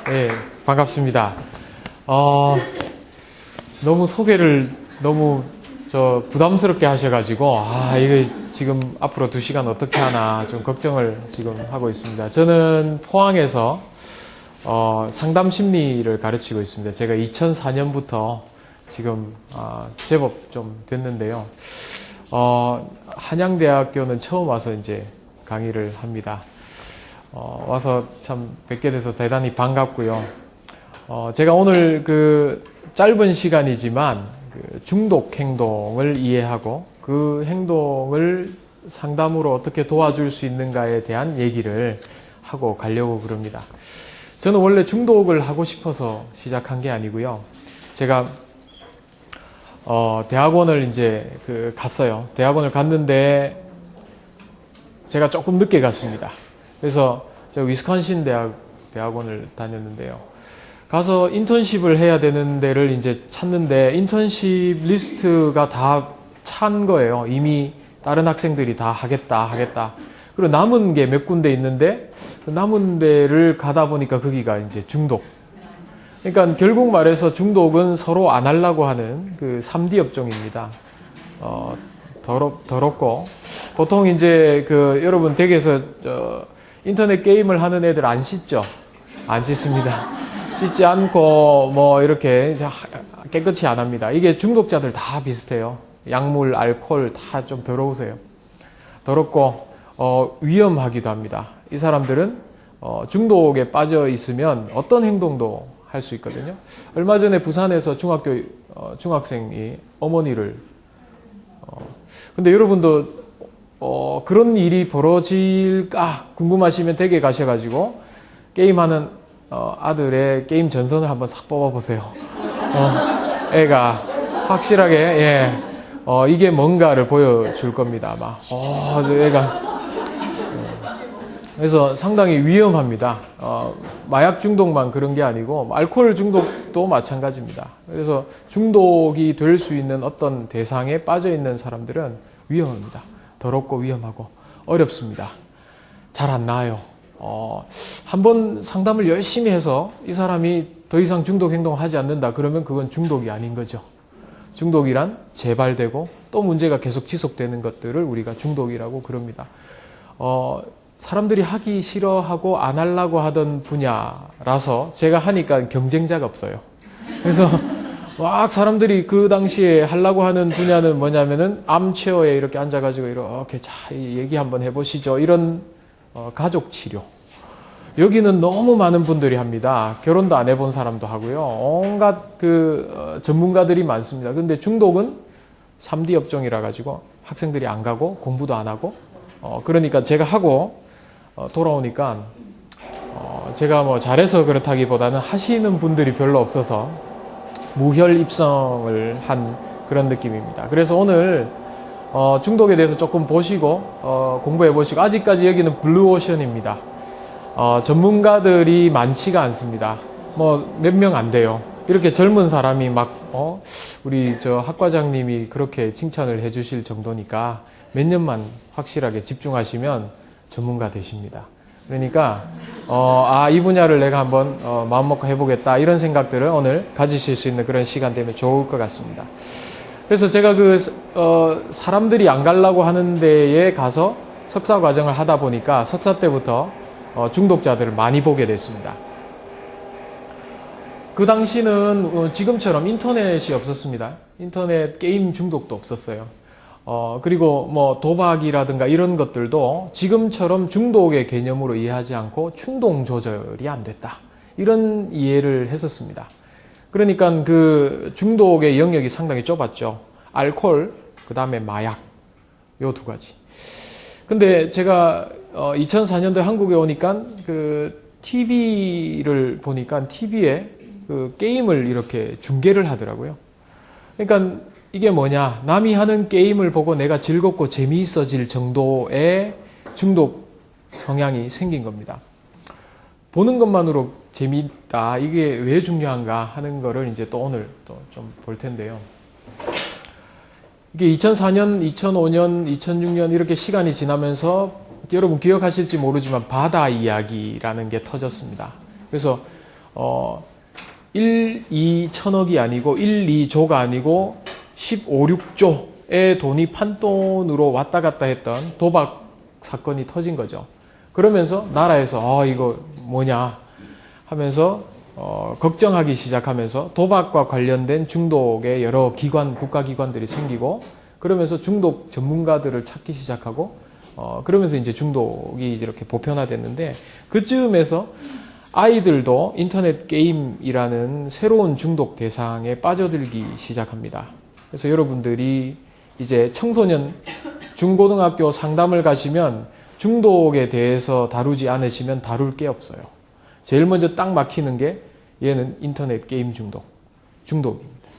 네, 반갑습니다. 너무 소개를 너무 부담스럽게 하셔가지고, 이게 지금 앞으로 2시간 어떻게 하나 좀 걱정을 지금 하고 있습니다. 저는 포항에서, 상담 심리를 가르치고 있습니다. 제가 2004년부터 지금, 제법 좀 됐는데요. 한양대학교는 처음 와서 이제 강의를 합니다. 와서 참 뵙게 돼서 대단히 반갑고요. 제가 오늘 짧은 시간이지만 중독 행동을 이해하고 그 행동을 상담으로 어떻게 도와줄 수 있는가에 대한 얘기를 하고 가려고 그럽니다. 저는 원래 중독을 하고 싶어서 시작한 게 아니고요. 제가 대학원을 이제 갔어요. 대학원을 갔는데 제가 조금 늦게 갔습니다. 그래서 제가 위스콘신 대학원을 다녔는데요. 가서 인턴십을 해야 되는 데를 이제 찾는데 인턴십 리스트가 다 찬 거예요. 이미 다른 학생들이 다 하겠다. 그리고 남은 게 몇 군데 있는데 그 남은 데를 가다 보니까 거기가 이제 중독. 그러니까 결국 말해서 중독은 서로 안 하려고 하는 3D 업종입니다. 더럽고 보통 이제 여러분 댁에서 인터넷 게임을 하는 애들 안 씻죠? 안 씻습니다. 씻지 않고 뭐 이렇게 깨끗이 안 합니다. 이게 중독자들 다 비슷해요. 약물, 알코올 다 좀 더러우세요. 더럽고 위험하기도 합니다. 이 사람들은 중독에 빠져 있으면 어떤 행동도 할 수 있거든요. 얼마 전에 부산에서 중학생이 어머니를 근데 여러분도 그런 일이 벌어질까 궁금하시면 댁에 가셔가지고 게임하는 아들의 게임 전선을 한번 싹 뽑아보세요. 애가 확실하게 이게 뭔가를 보여줄 겁니다. 아마 애가 그래서 상당히 위험합니다. 마약 중독만 그런 게 아니고 알코올 중독도 마찬가지입니다. 그래서 중독이 될 수 있는 어떤 대상에 빠져 있는 사람들은 위험합니다. 더럽고 위험하고 어렵습니다. 잘 안 나아요. 한번 상담을 열심히 해서 이 사람이 더 이상 중독 행동을 하지 않는다 그러면 그건 중독이 아닌 거죠. 중독이란 재발되고 또 문제가 계속 지속되는 것들을 우리가 중독이라고 그럽니다. 사람들이 하기 싫어하고 안 하려고 하던 분야라서 제가 하니까 경쟁자가 없어요. 그래서 막 사람들이 그 당시에 하려고 하는 분야는 뭐냐면은 암체어에 이렇게 앉아가지고 이렇게 자 얘기 한번 해보시죠. 이런 가족 치료. 여기는 너무 많은 분들이 합니다. 결혼도 안 해본 사람도 하고요. 온갖 전문가들이 많습니다. 근데 중독은 3D 업종이라 가지고 학생들이 안 가고 공부도 안 하고 그러니까 제가 하고 돌아오니까 제가 뭐 잘해서 그렇다기보다는 하시는 분들이 별로 없어서 무혈 입성을 한 그런 느낌입니다. 그래서 오늘 중독에 대해서 조금 보시고 공부해 보시고 아직까지 여기는 블루오션입니다. 전문가들이 많지가 않습니다. 뭐 몇 명 안 돼요. 이렇게 젊은 사람이 막 우리 학과장님이 그렇게 칭찬을 해 주실 정도니까 몇 년만 확실하게 집중하시면 전문가 되십니다. 그러니까 이 분야를 내가 한번 마음먹고 해보겠다 이런 생각들을 오늘 가지실 수 있는 그런 시간 되면 좋을 것 같습니다. 그래서 제가 사람들이 안 가려고 하는 데에 가서 석사 과정을 하다 보니까 석사 때부터 중독자들을 많이 보게 됐습니다. 그 당시는 지금처럼 인터넷이 없었습니다. 인터넷 게임 중독도 없었어요. 그리고 뭐 도박이라든가 이런 것들도 지금처럼 중독의 개념으로 이해하지 않고 충동 조절이 안 됐다. 이런 이해를 했었습니다. 그러니까 중독의 영역이 상당히 좁았죠. 알코올, 그 다음에 마약, 요 2가지. 근데 제가 2004년도에 한국에 오니까 TV를 보니까 TV에 게임을 이렇게 중계를 하더라고요. 그러니까 이게 뭐냐? 남이 하는 게임을 보고 내가 즐겁고 재미있어질 정도의 중독 성향이 생긴 겁니다. 보는 것만으로 재미있다. 이게 왜 중요한가 하는 거를 이제 또 오늘 또 좀 볼 텐데요. 이게 2004년, 2005년, 2006년 이렇게 시간이 지나면서 여러분 기억하실지 모르지만 바다 이야기라는 게 터졌습니다. 그래서 1, 2 천억이 아니고 1, 2조가 아니고 15, 6조의 돈이 판돈으로 왔다 갔다 했던 도박 사건이 터진 거죠. 그러면서 나라에서 이거 뭐냐 하면서 걱정하기 시작하면서 도박과 관련된 중독의 여러 기관, 국가기관들이 생기고 그러면서 중독 전문가들을 찾기 시작하고 그러면서 이제 중독이 이렇게 보편화됐는데 그쯤에서 아이들도 인터넷 게임이라는 새로운 중독 대상에 빠져들기 시작합니다. 그래서 여러분들이 이제 청소년, 중고등학교 상담을 가시면 중독에 대해서 다루지 않으시면 다룰 게 없어요. 제일 먼저 딱 막히는 게 얘는 인터넷 게임 중독입니다.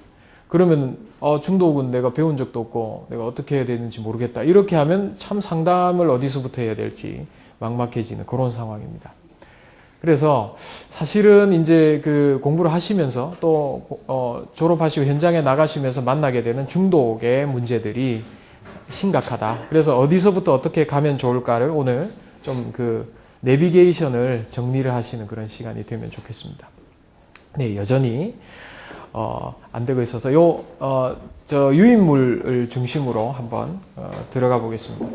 그러면 중독은 내가 배운 적도 없고 내가 어떻게 해야 되는지 모르겠다. 이렇게 하면 참 상담을 어디서부터 해야 될지 막막해지는 그런 상황입니다. 그래서 사실은 이제 그 공부를 하시면서 또 졸업하시고 현장에 나가시면서 만나게 되는 중독의 문제들이 심각하다. 그래서 어디서부터 어떻게 가면 좋을까를 오늘 좀 그 내비게이션을 정리를 하시는 그런 시간이 되면 좋겠습니다. 네, 여전히 안 되고 있어서 저 유인물을 중심으로 한번 들어가 보겠습니다.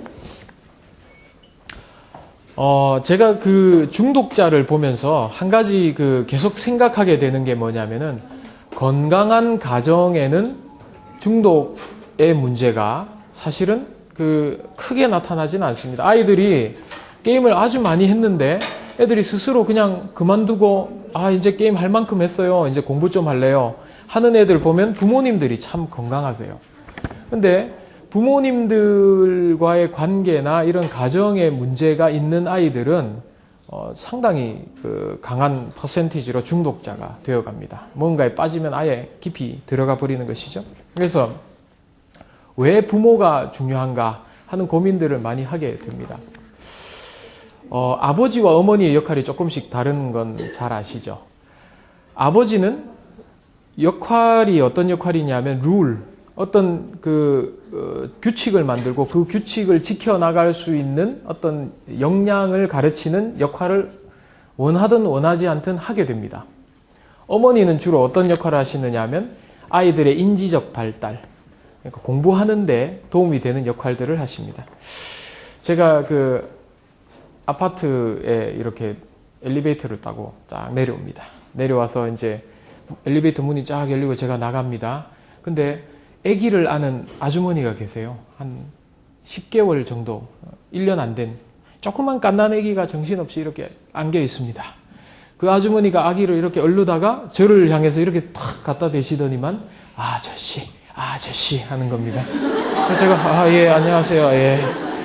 제가 그 중독자를 보면서 한 가지 그 계속 생각하게 되는 게 뭐냐면은 건강한 가정에는 중독의 문제가 사실은 그 크게 나타나지는 않습니다. 아이들이 게임을 아주 많이 했는데 애들이 스스로 그냥 그만두고 이제 게임 할 만큼 했어요. 이제 공부 좀 할래요. 하는 애들 보면 부모님들이 참 건강하세요. 근데 부모님들과의 관계나 이런 가정에 문제가 있는 아이들은 상당히 그 강한 퍼센티지로 중독자가 되어갑니다. 뭔가에 빠지면 아예 깊이 들어가 버리는 것이죠. 그래서 왜 부모가 중요한가 하는 고민들을 많이 하게 됩니다. 아버지와 어머니의 역할이 조금씩 다른 건 잘 아시죠? 아버지는 역할이 어떤 역할이냐면 어떤 규칙을 만들고 그 규칙을 지켜나갈 수 있는 어떤 역량을 가르치는 역할을 원하든 원하지 않든 하게 됩니다. 어머니는 주로 어떤 역할을 하시느냐 하면 아이들의 인지적 발달, 그러니까 공부하는데 도움이 되는 역할들을 하십니다. 제가 그 아파트에 이렇게 엘리베이터를 타고 딱 내려옵니다. 내려와서 이제 엘리베이터 문이 쫙 열리고 제가 나갑니다. 근데 아기를 아는 아주머니가 계세요. 한 10개월 정도, 1년 안 된 조그만 갓난 아기가 정신없이 이렇게 안겨 있습니다. 그 아주머니가 아기를 이렇게 얼르다가 저를 향해서 이렇게 탁 갖다 대시더니만 아저씨 하는 겁니다. 그래서 제가 예 안녕하세요 예.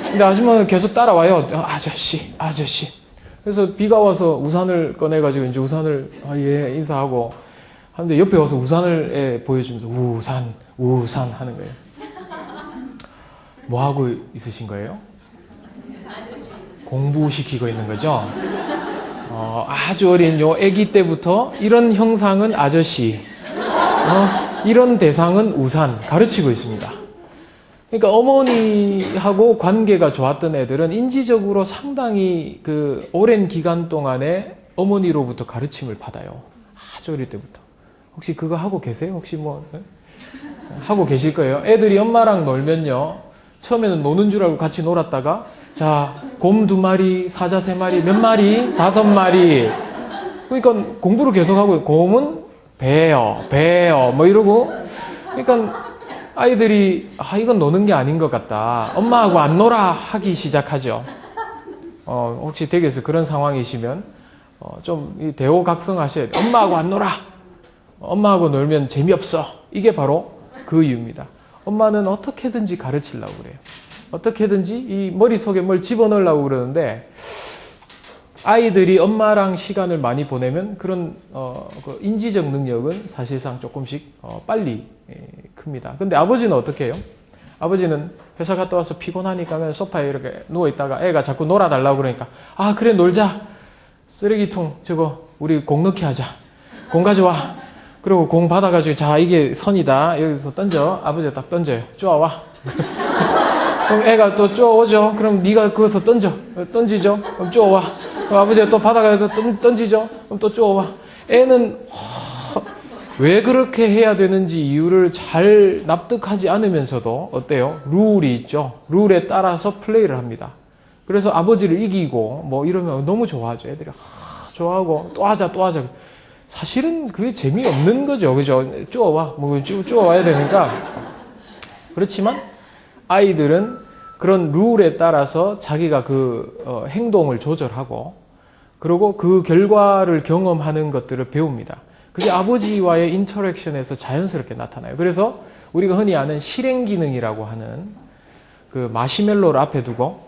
근데 아줌마는 계속 따라와요. 아저씨. 그래서 비가 와서 우산을 꺼내가지고 이제 우산을 예 인사하고 하는데 옆에 와서 우산을 보여주면서 우산 하는 거예요. 뭐 하고 있으신 거예요? 공부시키고 있는 거죠. 아주 어린 요 아기 때부터 이런 형상은 아저씨, 이런 대상은 우산 가르치고 있습니다. 그러니까 어머니하고 관계가 좋았던 애들은 인지적으로 상당히 그 오랜 기간 동안에 어머니로부터 가르침을 받아요. 아주 어릴 때부터. 혹시 그거 하고 계세요? 혹시 뭐 하고 계실 거예요? 애들이 엄마랑 놀면요. 처음에는 노는 줄 알고 같이 놀았다가 자, 곰 2마리, 사자 3마리, 몇 마리? 5마리. 그러니까 공부를 계속하고 곰은 배요 뭐 이러고 그러니까 아이들이 이건 노는 게 아닌 것 같다. 엄마하고 안 놀아 하기 시작하죠. 혹시 댁에서 그런 상황이시면 좀 대호각성하셔야 돼요. 엄마하고 안 놀아. 엄마하고 놀면 재미없어. 이게 바로 그 이유입니다. 엄마는 어떻게든지 가르치려고 그래요. 어떻게든지 이 머릿속에 뭘 집어넣으려고 그러는데 아이들이 엄마랑 시간을 많이 보내면 그런 그 인지적 능력은 사실상 조금씩 빨리 큽니다. 근데 아버지는 어떻게 해요? 아버지는 회사 갔다 와서 피곤하니까 소파에 이렇게 누워있다가 애가 자꾸 놀아달라고 그러니까 그래 놀자. 쓰레기통 저거 우리 공 넣게 하자. 공 가져와. 그리고 공 받아가지고 자 이게 선이다. 여기서 던져. 아버지가 딱 던져요. 쪼아와. 그럼 애가 또 쪼아오죠. 그럼 네가 그거서 던지죠. 그럼 쪼아와. 그럼 아버지가 또 받아가서 던지죠. 그럼 또 쪼아와. 애는 왜 그렇게 해야 되는지 이유를 잘 납득하지 않으면서도 어때요? 룰이 있죠. 룰에 따라서 플레이를 합니다. 그래서 아버지를 이기고 뭐 이러면 너무 좋아하죠. 애들이 좋아하고 또 하자 또 하자. 사실은 그게 재미없는 거죠. 그죠? 쪼아와. 뭐 쪼아와야 되니까. 그렇지만 아이들은 그런 룰에 따라서 자기가 그 행동을 조절하고 그리고 그 결과를 경험하는 것들을 배웁니다. 그게 아버지와의 인터랙션에서 자연스럽게 나타나요. 그래서 우리가 흔히 아는 실행 기능이라고 하는 그 마시멜로를 앞에 두고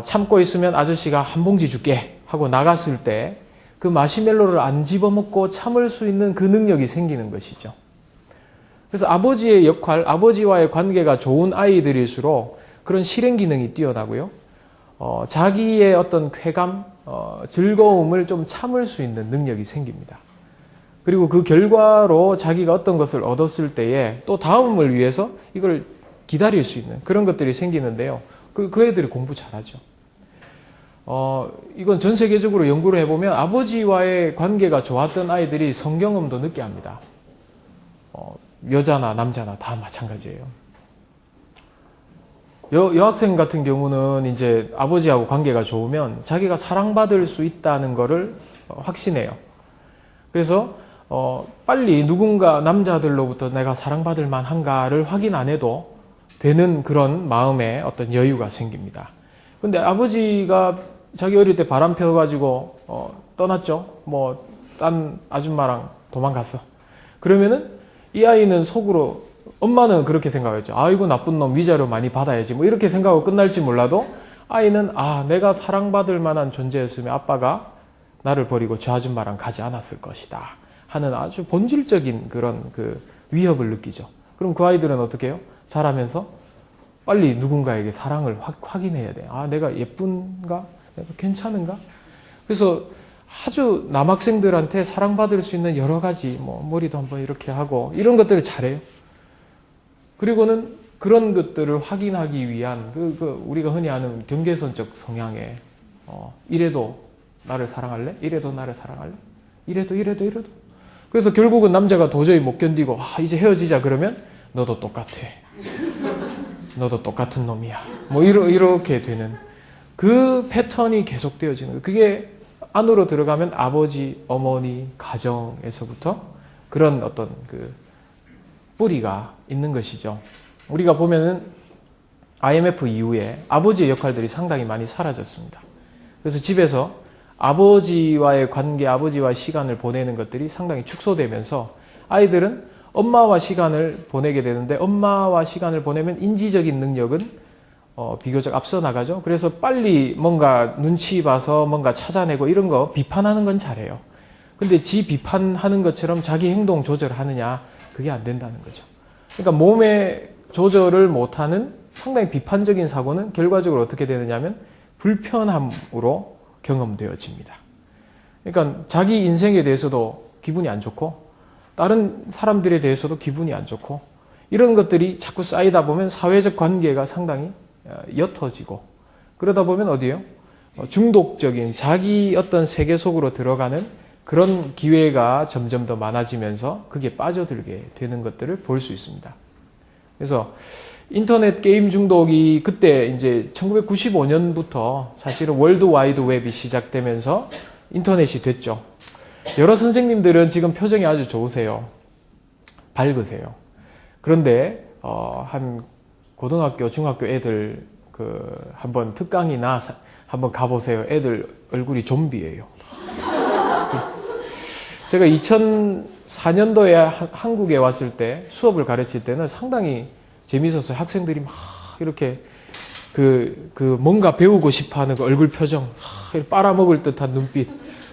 참고 있으면 아저씨가 한 봉지 줄게 하고 나갔을 때 그 마시멜로를 안 집어먹고 참을 수 있는 그 능력이 생기는 것이죠. 그래서 아버지의 역할, 아버지와의 관계가 좋은 아이들일수록 그런 실행 기능이 뛰어나고요. 자기의 어떤 쾌감, 즐거움을 좀 참을 수 있는 능력이 생깁니다. 그리고 그 결과로 자기가 어떤 것을 얻었을 때에 또 다음을 위해서 이걸 기다릴 수 있는 그런 것들이 생기는데요. 그 애들이 공부 잘하죠. 이건 전 세계적으로 연구를 해보면 아버지와의 관계가 좋았던 아이들이 성경험도 늦게 합니다. 여자나 남자나 다 마찬가지예요. 여학생 같은 경우는 이제 아버지하고 관계가 좋으면 자기가 사랑받을 수 있다는 거를 확신해요. 그래서 빨리 누군가 남자들로부터 내가 사랑받을 만한가를 확인 안 해도 되는 그런 마음에 어떤 여유가 생깁니다. 근데 아버지가 자기 어릴 때 바람 펴가지고 떠났죠. 뭐 딴 아줌마랑 도망갔어. 그러면은 이 아이는 속으로 엄마는 그렇게 생각했죠. 아이고 나쁜 놈 위자료 많이 받아야지. 뭐 이렇게 생각하고 끝날지 몰라도 아이는 내가 사랑받을 만한 존재였으면 아빠가 나를 버리고 저 아줌마랑 가지 않았을 것이다 하는 아주 본질적인 그런 그 위협을 느끼죠. 그럼 그 아이들은 어떻게 해요? 자라면서 빨리 누군가에게 사랑을 확인해야 돼. 내가 예쁜가? 내가 괜찮은가? 그래서 아주 남학생들한테 사랑받을 수 있는 여러 가지 뭐 머리도 한번 이렇게 하고 이런 것들을 잘해요. 그리고는 그런 것들을 확인하기 위한 우리가 흔히 아는 경계선적 성향에 이래도 나를 사랑할래? 이래도 나를 사랑할래? 이래도. 그래서 결국은 남자가 도저히 못 견디고 이제 헤어지자 그러면 너도 똑같아. 너도 똑같은 놈이야. 뭐 이렇게 되는 그 패턴이 계속되어지는 거예요. 그게 안으로 들어가면 아버지, 어머니, 가정에서부터 그런 어떤 그 뿌리가 있는 것이죠. 우리가 보면은 IMF 이후에 아버지의 역할들이 상당히 많이 사라졌습니다. 그래서 집에서 아버지와의 관계, 아버지와의 시간을 보내는 것들이 상당히 축소되면서 아이들은 엄마와 시간을 보내게 되는데 엄마와 시간을 보내면 인지적인 능력은 비교적 앞서 나가죠. 그래서 빨리 뭔가 눈치 봐서 뭔가 찾아내고 이런 거 비판하는 건 잘해요. 근데 지 비판하는 것처럼 자기 행동 조절하느냐 그게 안 된다는 거죠. 그러니까 몸의 조절을 못하는 상당히 비판적인 사고는 결과적으로 어떻게 되느냐면 불편함으로 경험되어집니다. 그러니까 자기 인생에 대해서도 기분이 안 좋고 다른 사람들에 대해서도 기분이 안 좋고 이런 것들이 자꾸 쌓이다 보면 사회적 관계가 상당히 옅어지고 그러다 보면 어디예요? 중독적인 자기 어떤 세계 속으로 들어가는 그런 기회가 점점 더 많아지면서 그게 빠져들게 되는 것들을 볼 수 있습니다. 그래서 인터넷 게임 중독이 그때 이제 1995년부터 사실은 월드 와이드 웹이 시작되면서 인터넷이 됐죠. 여러 선생님들은 지금 표정이 아주 좋으세요. 밝으세요. 그런데 한 고등학교, 중학교 애들 한번 특강이나 한번 가보세요. 애들 얼굴이 좀비예요. 제가 2004년도에 한국에 왔을 때 수업을 가르칠 때는 상당히 재밌었어요. 학생들이 막 이렇게 뭔가 배우고 싶어하는 그 얼굴 표정, 빨아먹을 듯한 눈빛,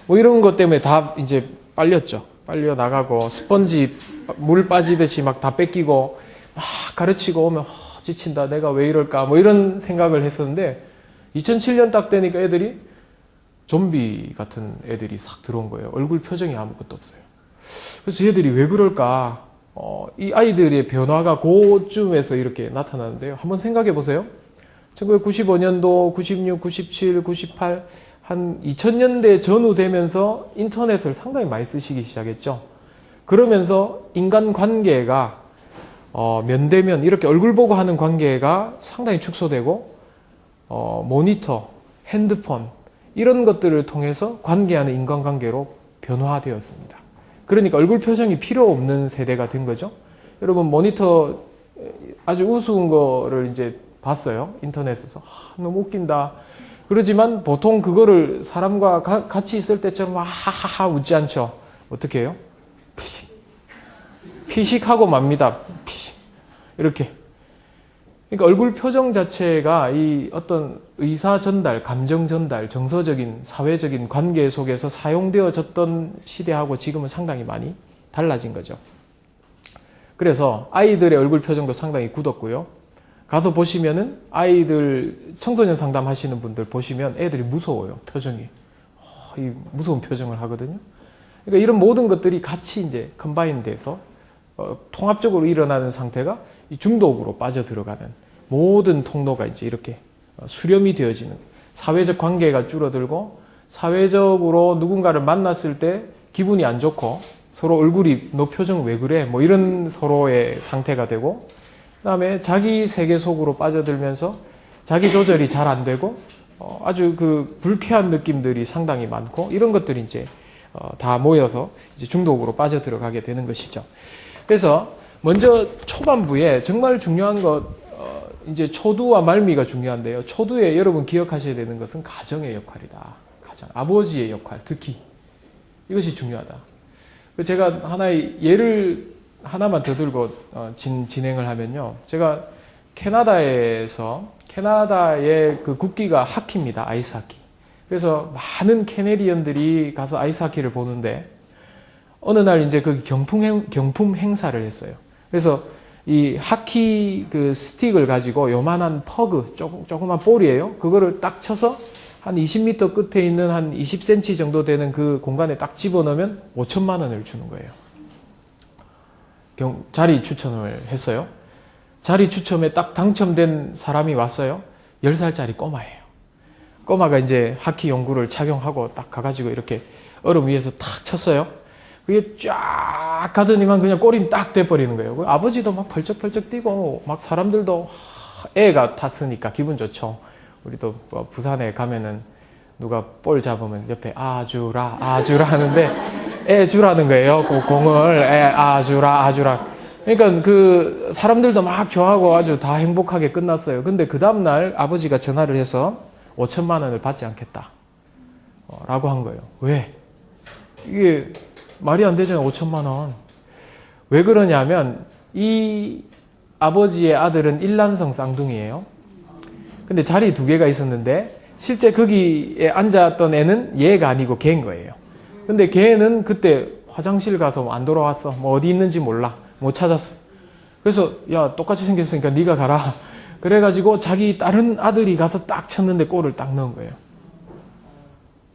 뭐 이런 것 때문에 다 이제 빨렸죠. 빨려 나가고 스펀지 물 빠지듯이 막 다 뺏기고 막 가르치고 오면 지친다. 내가 왜 이럴까? 뭐 이런 생각을 했었는데 2007년 딱 되니까 애들이 좀비 같은 애들이 싹 들어온 거예요. 얼굴 표정이 아무것도 없어요. 그래서 얘들이 왜 그럴까? 이 아이들의 변화가 그쯤에서 이렇게 나타나는데요. 한번 생각해 보세요. 1995년도, 96, 97, 98 한 2000년대 전후 되면서 인터넷을 상당히 많이 쓰시기 시작했죠. 그러면서 인간 관계가 면대면 이렇게 얼굴 보고 하는 관계가 상당히 축소되고 모니터, 핸드폰 이런 것들을 통해서 관계하는 인간관계로 변화되었습니다. 그러니까 얼굴 표정이 필요 없는 세대가 된 거죠. 여러분 모니터 아주 우스운 거를 이제 봤어요. 인터넷에서. 너무 웃긴다. 그러지만 보통 그거를 사람과 같이 있을 때처럼 하하하 웃지 않죠. 어떻게 해요? 피식. 피식하고 맙니다. 피식. 이렇게. 그러니까 얼굴 표정 자체가 이 어떤 의사 전달, 감정 전달, 정서적인, 사회적인 관계 속에서 사용되어졌던 시대하고 지금은 상당히 많이 달라진 거죠. 그래서 아이들의 얼굴 표정도 상당히 굳었고요. 가서 보시면은 아이들 청소년 상담하시는 분들 보시면 애들이 무서워요. 표정이. 이 무서운 표정을 하거든요. 그러니까 이런 모든 것들이 같이 이제 컴바인 돼서 통합적으로 일어나는 상태가 이 중독으로 빠져들어가는 모든 통로가 이제 이렇게 수렴이 되어지는 사회적 관계가 줄어들고 사회적으로 누군가를 만났을 때 기분이 안 좋고 서로 얼굴이 너 표정 왜 그래? 뭐 이런 서로의 상태가 되고 그다음에 자기 세계 속으로 빠져들면서 자기 조절이 잘 안 되고 아주 그 불쾌한 느낌들이 상당히 많고 이런 것들이 이제 다 모여서 이제 중독으로 빠져들어가게 되는 것이죠. 그래서 먼저 초반부에 정말 중요한 것 이제 초두와 말미가 중요한데요. 초두에 여러분 기억하셔야 되는 것은 가정의 역할이다. 가정, 아버지의 역할, 특히 이것이 중요하다. 제가 하나의 예를 하나만 더 들고 진행을 하면요. 제가 캐나다의 그 국기가 하키입니다. 아이스하키. 그래서 많은 캐네디언들이 가서 아이스하키를 보는데 어느 날 이제 그 경품 행사를 했어요. 그래서 이 하키 그 스틱을 가지고 요만한 퍼그, 조그만 볼이에요. 그거를 딱 쳐서 한 20m 끝에 있는 한 20cm 정도 되는 그 공간에 딱 집어넣으면 5천만 원을 주는 거예요. 자리 추첨을 했어요. 자리 추첨에 딱 당첨된 사람이 왔어요. 10살짜리 꼬마예요. 꼬마가 이제 하키 용구를 착용하고 딱 가가지고 이렇게 얼음 위에서 탁 쳤어요. 그게 쫙 가더니만 그냥 꼬리는 딱 돼버리는 거예요. 아버지도 막 펄쩍펄쩍 뛰고 막 사람들도 애가 탔으니까 기분 좋죠. 우리도 부산에 가면은 누가 볼 잡으면 옆에 아주라 하는데 애 주라는 거예요. 그 공을 아주라. 그러니까 그 사람들도 막 좋아하고 아주 다 행복하게 끝났어요. 근데 그 다음날 아버지가 전화를 해서 5천만 원을 받지 않겠다 라고 한 거예요. 왜? 이게 말이 안 되잖아요. 5천만 원. 왜 그러냐면 이 아버지의 아들은 일란성 쌍둥이에요. 근데 자리 2개가 있었는데 실제 거기에 앉았던 애는 얘가 아니고 걔인 거예요. 근데 걔는 그때 화장실 가서 안 돌아왔어. 뭐 어디 있는지 몰라. 못 찾았어. 그래서 야 똑같이 생겼으니까 네가 가라. 그래가지고 자기 다른 아들이 가서 딱 쳤는데 골을 딱 넣은 거예요.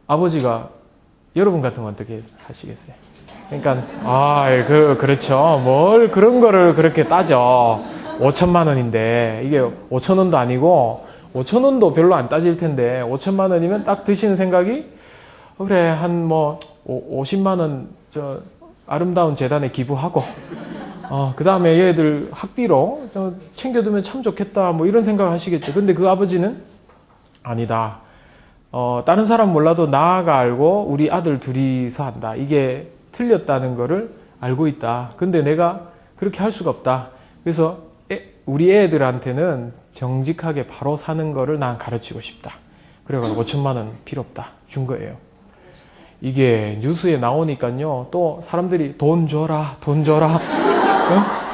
아버지가 여러분 같으면 어떻게 하시겠어요? 그러니까 그렇죠. 뭘 그런 거를 그렇게 따져. 5천만 원인데 이게 5천 원도 아니고 5천 원도 별로 안 따질 텐데 5천만 원이면 딱 드시는 생각이 그래 한 뭐 50만 원 저 아름다운 재단에 기부하고 그 다음에 얘들 학비로 챙겨두면 참 좋겠다 뭐 이런 생각 하시겠죠. 근데 그 아버지는 아니다. 다른 사람 몰라도 나가 알고 우리 아들 둘이서 한다. 이게 틀렸다는 거를 알고 있다. 근데 내가 그렇게 할 수가 없다. 그래서 우리 애들한테는 정직하게 바로 사는 거를 난 가르치고 싶다. 그래가지고 5천만 원 필요 없다. 준 거예요. 이게 뉴스에 나오니까요. 또 사람들이 돈 줘라.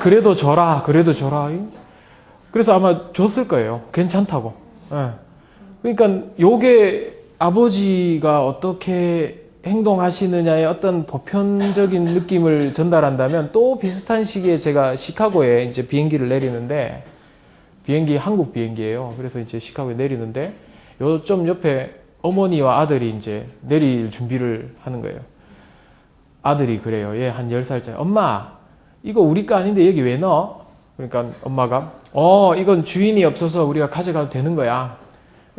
그래도 줘라. 그래서 아마 줬을 거예요. 괜찮다고. 그러니까 요게 아버지가 어떻게 행동하시느냐의 어떤 보편적인 느낌을 전달한다면 또 비슷한 시기에 제가 시카고에 이제 비행기를 내리는데 한국 비행기예요. 그래서 이제 시카고에 내리는데 요 좀 옆에 어머니와 아들이 이제 내릴 준비를 하는 거예요. 아들이 그래요. 얘 한 10살짜리. 엄마, 이거 우리 거 아닌데 여기 왜 넣어? 그러니까 엄마가 이건 주인이 없어서 우리가 가져가도 되는 거야.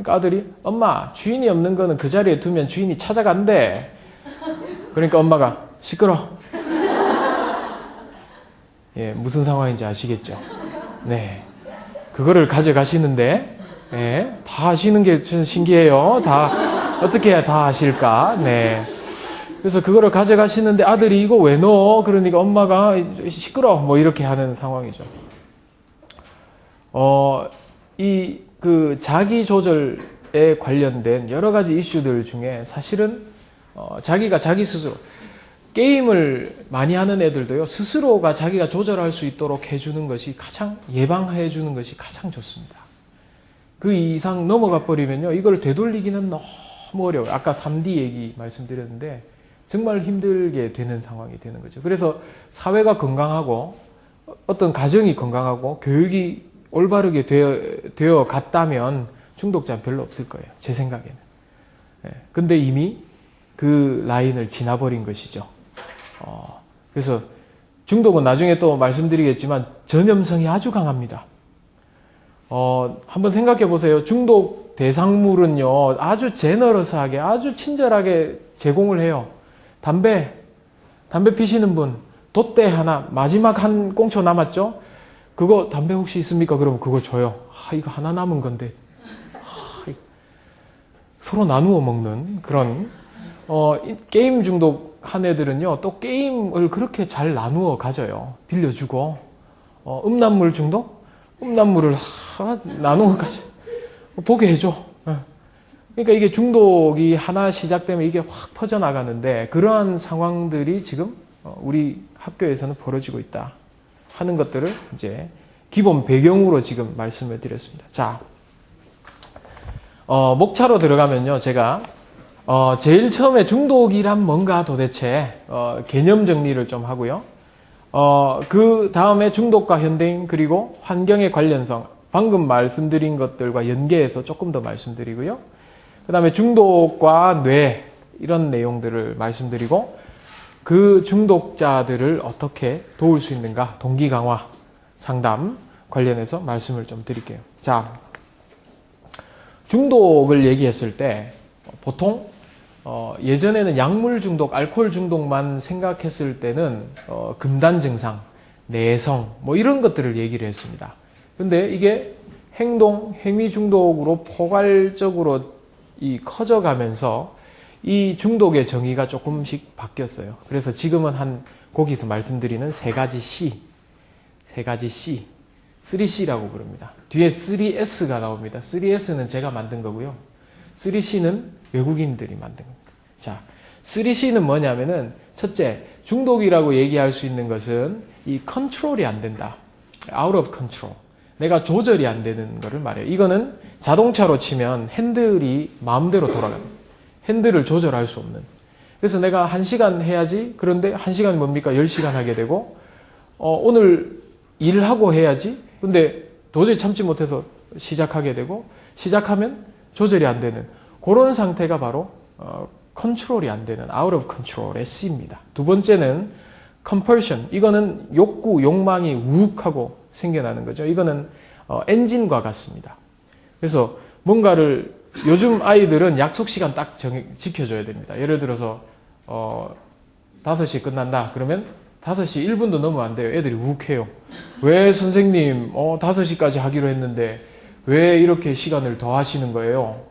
그러니까 아들이 엄마 주인이 없는 거는 그 자리에 두면 주인이 찾아간대. 그러니까 엄마가 시끄러. 예, 무슨 상황인지 아시겠죠? 네, 그거를 가져가시는데 예, 다 아시는 게 좀 신기해요. 다 어떻게 해야 다 아실까? 네. 그래서 그거를 가져가시는데 아들이 이거 왜 넣어? 그러니까 엄마가 시끄러. 뭐 이렇게 하는 상황이죠. 자기 조절에 관련된 여러 가지 이슈들 중에 사실은 자기가 자기 스스로 게임을 많이 하는 애들도요, 스스로가 자기가 조절할 수 있도록 해주는 것이 예방해 주는 것이 가장 좋습니다. 그 이상 넘어가 버리면요, 이걸 되돌리기는 너무 어려워요. 아까 3D 얘기 말씀드렸는데, 정말 힘들게 되는 상황이 되는 거죠. 그래서 사회가 건강하고, 어떤 가정이 건강하고, 교육이 올바르게 되어 갔다면 중독자는 별로 없을 거예요. 제 생각에는. 근데 이미 그 라인을 지나버린 것이죠. 그래서 중독은 나중에 또 말씀드리겠지만 전염성이 아주 강합니다. 한번 생각해 보세요. 중독 대상물은요, 아주 제너러스하게, 아주 친절하게 제공을 해요. 담배 피시는 분, 돛대 하나, 마지막 한 꽁초 남았죠? 그거 담배 혹시 있습니까? 그러면 그거 줘요. 이거 하나 남은 건데. 서로 나누어 먹는 그런, 게임 중독 한 애들은요, 또 게임을 그렇게 잘 나누어 가져요. 빌려주고. 음란물 중독? 음란물을 나누어 가져. 보게 해줘. 그러니까 이게 중독이 하나 시작되면 이게 확 퍼져나가는데, 그러한 상황들이 지금 우리 학교에서는 벌어지고 있다 하는 것들을 이제 기본 배경으로 지금 말씀을 드렸습니다. 자, 목차로 들어가면요, 제가 제일 처음에 중독이란 뭔가 도대체 개념 정리를 좀 하고요. 그 다음에 중독과 현대인 그리고 환경의 관련성, 방금 말씀드린 것들과 연계해서 조금 더 말씀드리고요. 그 다음에 중독과 뇌, 이런 내용들을 말씀드리고, 그 중독자들을 어떻게 도울 수 있는가, 동기 강화, 상담 관련해서 말씀을 좀 드릴게요. 자, 중독을 얘기했을 때 보통 예전에는 약물 중독, 알코올 중독만 생각했을 때는 금단 증상, 내성 뭐 이런 것들을 얘기를 했습니다. 근데 이게 행위 중독으로 포괄적으로 커져가면서 이 중독의 정의가 조금씩 바뀌었어요. 그래서 지금은 거기서 말씀드리는 세 가지 C, 3C라고 부릅니다. 뒤에 3S가 나옵니다. 3S는 제가 만든 거고요. 3C는 외국인들이 만든 겁니다. 자, 3C는 뭐냐면은, 첫째, 중독이라고 얘기할 수 있는 것은 이 컨트롤이 안 된다. out of control. 내가 조절이 안 되는 거를 말해요. 이거는 자동차로 치면 핸들이 마음대로 돌아갑니다. 핸들을 조절할 수 없는. 그래서 내가 1시간 해야지. 그런데 1시간이 뭡니까? 10시간 하게 되고, 오늘 일하고 해야지. 근데 도저히 참지 못해서 시작하게 되고, 시작하면 조절이 안 되는 그런 상태가 바로 컨트롤이 안 되는 out of control의 C입니다. 두 번째는 compulsion. 이거는 욕구, 욕망이 우욱하고 생겨나는 거죠. 이거는 엔진과 같습니다. 그래서 뭔가를 요즘 아이들은 약속 시간 딱 지켜줘야 됩니다. 예를 들어서 5시 끝난다. 그러면 5시 1분도 넘으면 안 돼요. 애들이 욱해요. 왜 선생님 5시까지 하기로 했는데 왜 이렇게 시간을 더 하시는 거예요?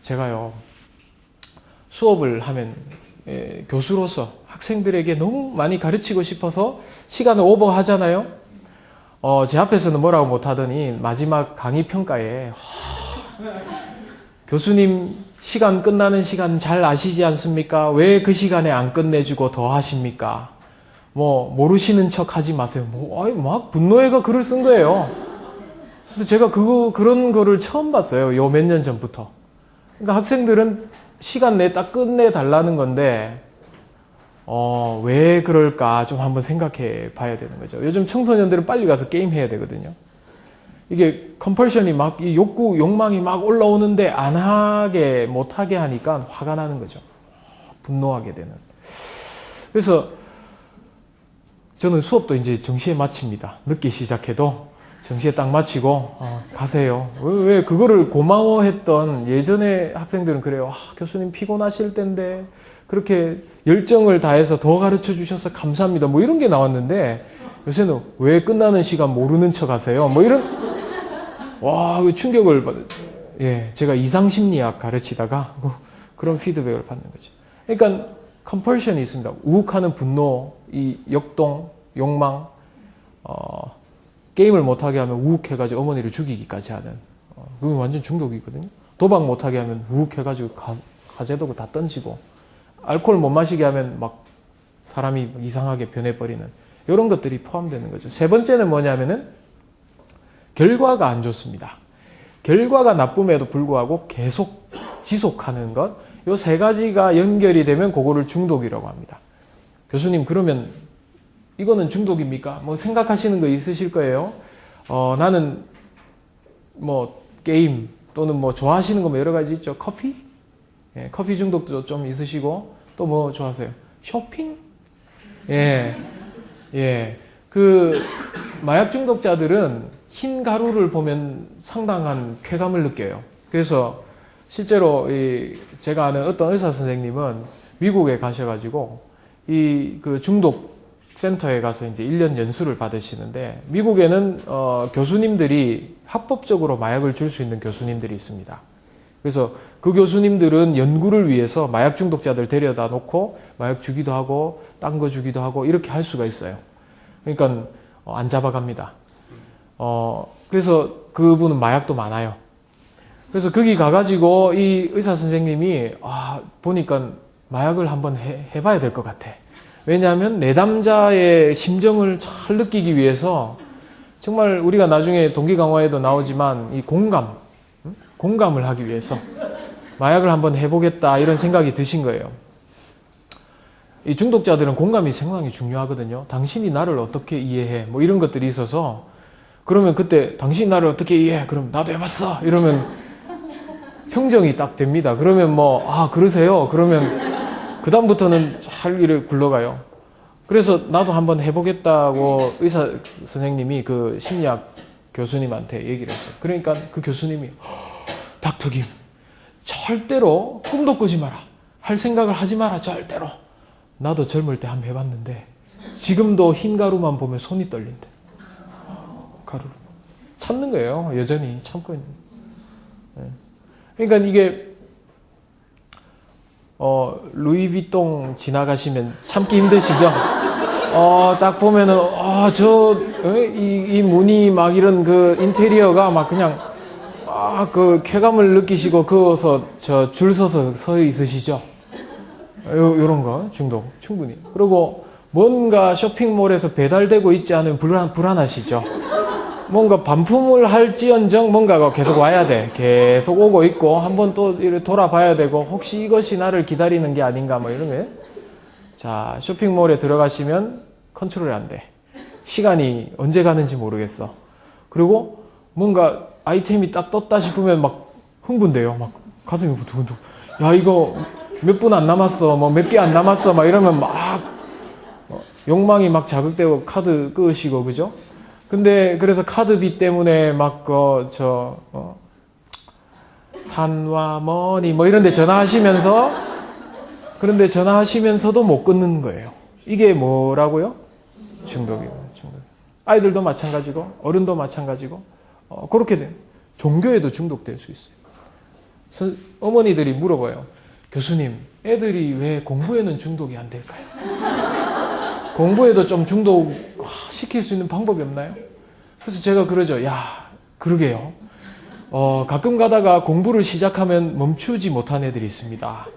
제가요, 수업을 하면 교수로서 학생들에게 너무 많이 가르치고 싶어서 시간을 오버하잖아요. 제 앞에서는 뭐라고 못하더니 마지막 강의 평가에 교수님 시간 끝나는 시간 잘 아시지 않습니까? 왜 그 시간에 안 끝내주고 더 하십니까? 모르시는 척 하지 마세요. 막 분노해가 글을 쓴 거예요. 그래서 제가 그런 거를 처음 봤어요. 요 몇 년 전부터. 그러니까 학생들은 시간 내에 딱 끝내달라는 건데, 왜 그럴까 좀 한번 생각해 봐야 되는 거죠. 요즘 청소년들은 빨리 가서 게임 해야 되거든요. 이게 컴펄션이 막, 이 욕구, 욕망이 막 올라오는데 못하게 하니까 화가 나는 거죠. 분노하게 되는. 그래서 저는 수업도 이제 정시에 마칩니다. 늦게 시작해도 정시에 딱 마치고 가세요. 왜 그거를 고마워했던 예전에 학생들은 그래요. 교수님 피곤하실 텐데 그렇게 열정을 다해서 더 가르쳐 주셔서 감사합니다. 뭐 이런 게 나왔는데 요새는 왜 끝나는 시간 모르는 척 하세요. 뭐 이런 충격을 제가 이상심리학 가르치다가 그런 피드백을 받는 거죠. 그러니까 컴펄션이 있습니다. 우욱하는 분노, 이 역동, 욕망, 게임을 못하게 하면 우욱해가지고 어머니를 죽이기까지 하는 그건 완전 중독이거든요. 도박 못하게 하면 우욱해가지고 가재도구 다 던지고 알코올 못 마시게 하면 막 사람이 이상하게 변해버리는 이런 것들이 포함되는 거죠. 세 번째는 뭐냐면은 결과가 안 좋습니다. 결과가 나쁨에도 불구하고 계속 지속하는 것, 요 세 가지가 연결이 되면 그거를 중독이라고 합니다. 교수님 그러면 이거는 중독입니까? 뭐 생각하시는 거 있으실 거예요. 나는 뭐 게임 또는 뭐 좋아하시는 거 뭐 여러 가지 있죠. 커피? 커피 중독도 좀 있으시고 또 뭐 좋아하세요? 쇼핑? 그 마약 중독자들은 흰 가루를 보면 상당한 쾌감을 느껴요. 그래서 실제로 제가 아는 어떤 의사 선생님은 미국에 가셔가지고 그 중독 센터에 가서 이제 1년 연수를 받으시는데 미국에는 교수님들이 합법적으로 마약을 줄 수 있는 교수님들이 있습니다. 그래서 그 교수님들은 연구를 위해서 마약 중독자들 데려다 놓고 마약 주기도 하고 딴 거 주기도 하고 이렇게 할 수가 있어요. 그러니까 안 잡아갑니다. 그래서 그분은 마약도 많아요. 그래서 거기 가가지고 이 의사 선생님이 보니까 마약을 한번 해봐야 될 것 같아. 왜냐하면 내담자의 심정을 잘 느끼기 위해서 정말 우리가 나중에 동기 강화에도 나오지만 이 공감을 하기 위해서 마약을 한번 해보겠다 이런 생각이 드신 거예요. 이 중독자들은 공감이 상당히 중요하거든요. 당신이 나를 어떻게 이해해? 뭐 이런 것들이 있어서 그러면 그때 당신이 나를 어떻게 이해해? 그럼 나도 해봤어. 이러면 평정이 딱 됩니다. 그러면 그러세요? 그러면 그 다음부터는 잘 이렇게 굴러가요. 그래서 나도 한번 해보겠다고 의사 선생님이 그 심리학 교수님한테 얘기를 했어요. 그러니까 그 교수님이 닥터 김 절대로 꿈도 꾸지 마라. 할 생각을 하지 마라. 절대로. 나도 젊을 때 한번 해봤는데 지금도 흰 가루만 보면 손이 떨린대. 가루를 참는 거예요. 여전히 참고 있는 거예요. 그러니까 이게 루이비통 지나가시면 참기 힘드시죠? 딱 보면은 이 문이 막 이런 그 인테리어가 막 그냥 그 쾌감을 느끼시고 그어서 줄 서서 서 있으시죠? 요런 거 중독 충분히. 그리고 뭔가 쇼핑몰에서 배달되고 있지 않으면 불안하시죠? 뭔가 반품을 할지언정 뭔가가 계속 와야 돼. 계속 오고 있고 한번 또 이렇게 돌아봐야 되고 혹시 이것이 나를 기다리는 게 아닌가 뭐 이런 게. 자, 쇼핑몰에 들어가시면 컨트롤이 안 돼. 시간이 언제 가는지 모르겠어. 그리고 뭔가 아이템이 딱 떴다 싶으면 막 흥분돼요. 막 가슴이 두근두근. 야, 이거 몇 분 안 남았어. 뭐 몇 개 안 남았어. 막 이러면 막 욕망이 막 자극되고 카드 끄시고 그죠? 근데 그래서 카드비 때문에 막 산와 머니 뭐 이런 데 전화하시면서 그런데 전화하시면서도 못 끊는 거예요. 이게 뭐라고요? 중독이에요. 중독. 아이들도 마찬가지고 어른도 마찬가지고 그렇게 돼. 종교에도 중독될 수 있어요. 어머니들이 물어봐요. 교수님, 애들이 왜 공부에는 중독이 안 될까요? 공부에도 좀 중독 시킬 수 있는 방법이 없나요? 그래서 제가 그러죠. 야, 그러게요. 가끔 가다가 공부를 시작하면 멈추지 못한 애들이 있습니다.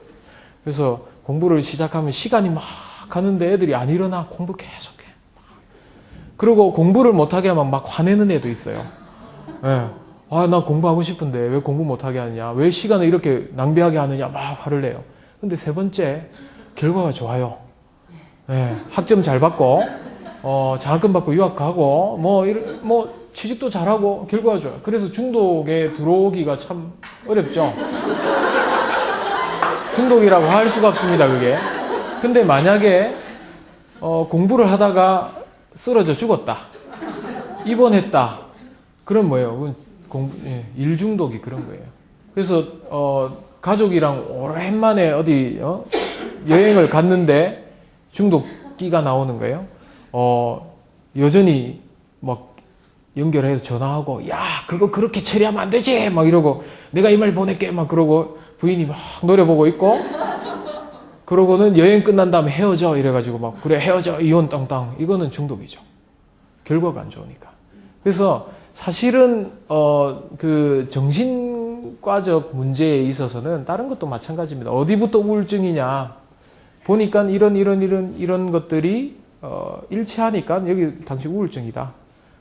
그래서 공부를 시작하면 시간이 막 가는데 애들이 안 일어나 공부 계속해. 그리고 공부를 못하게 하면 막 화내는 애도 있어요. 네. 나 공부하고 싶은데 왜 공부 못하게 하느냐, 왜 시간을 이렇게 낭비하게 하느냐 막 화를 내요. 근데 세 번째, 결과가 좋아요. 네. 학점 잘 받고 장학금 받고 유학 가고 뭐 취직도 잘하고 결과가 좋아요. 그래서 중독에 들어오기가 참 어렵죠. 중독이라고 할 수가 없습니다, 그게. 근데 만약에 공부를 하다가 쓰러져 죽었다, 입원했다, 그런 뭐예요? 일 중독이 그런 거예요. 그래서 가족이랑 오랜만에 어디 여행을 갔는데 중독기가 나오는 거예요. 여전히 막 연결해서 전화하고 야 그거 그렇게 처리하면 안 되지 막 이러고 내가 이메일 보낼게 막 그러고 부인이 막 노래 보고 있고 그러고는 여행 끝난 다음에 헤어져 이래가지고 막 그래 헤어져 이혼 땅땅 이거는 중독이죠. 결과가 안 좋으니까. 그래서 사실은 그 정신과적 문제에 있어서는 다른 것도 마찬가지입니다. 어디부터 우울증이냐 보니까 이런 것들이 일치하니까 여기 당신 우울증이다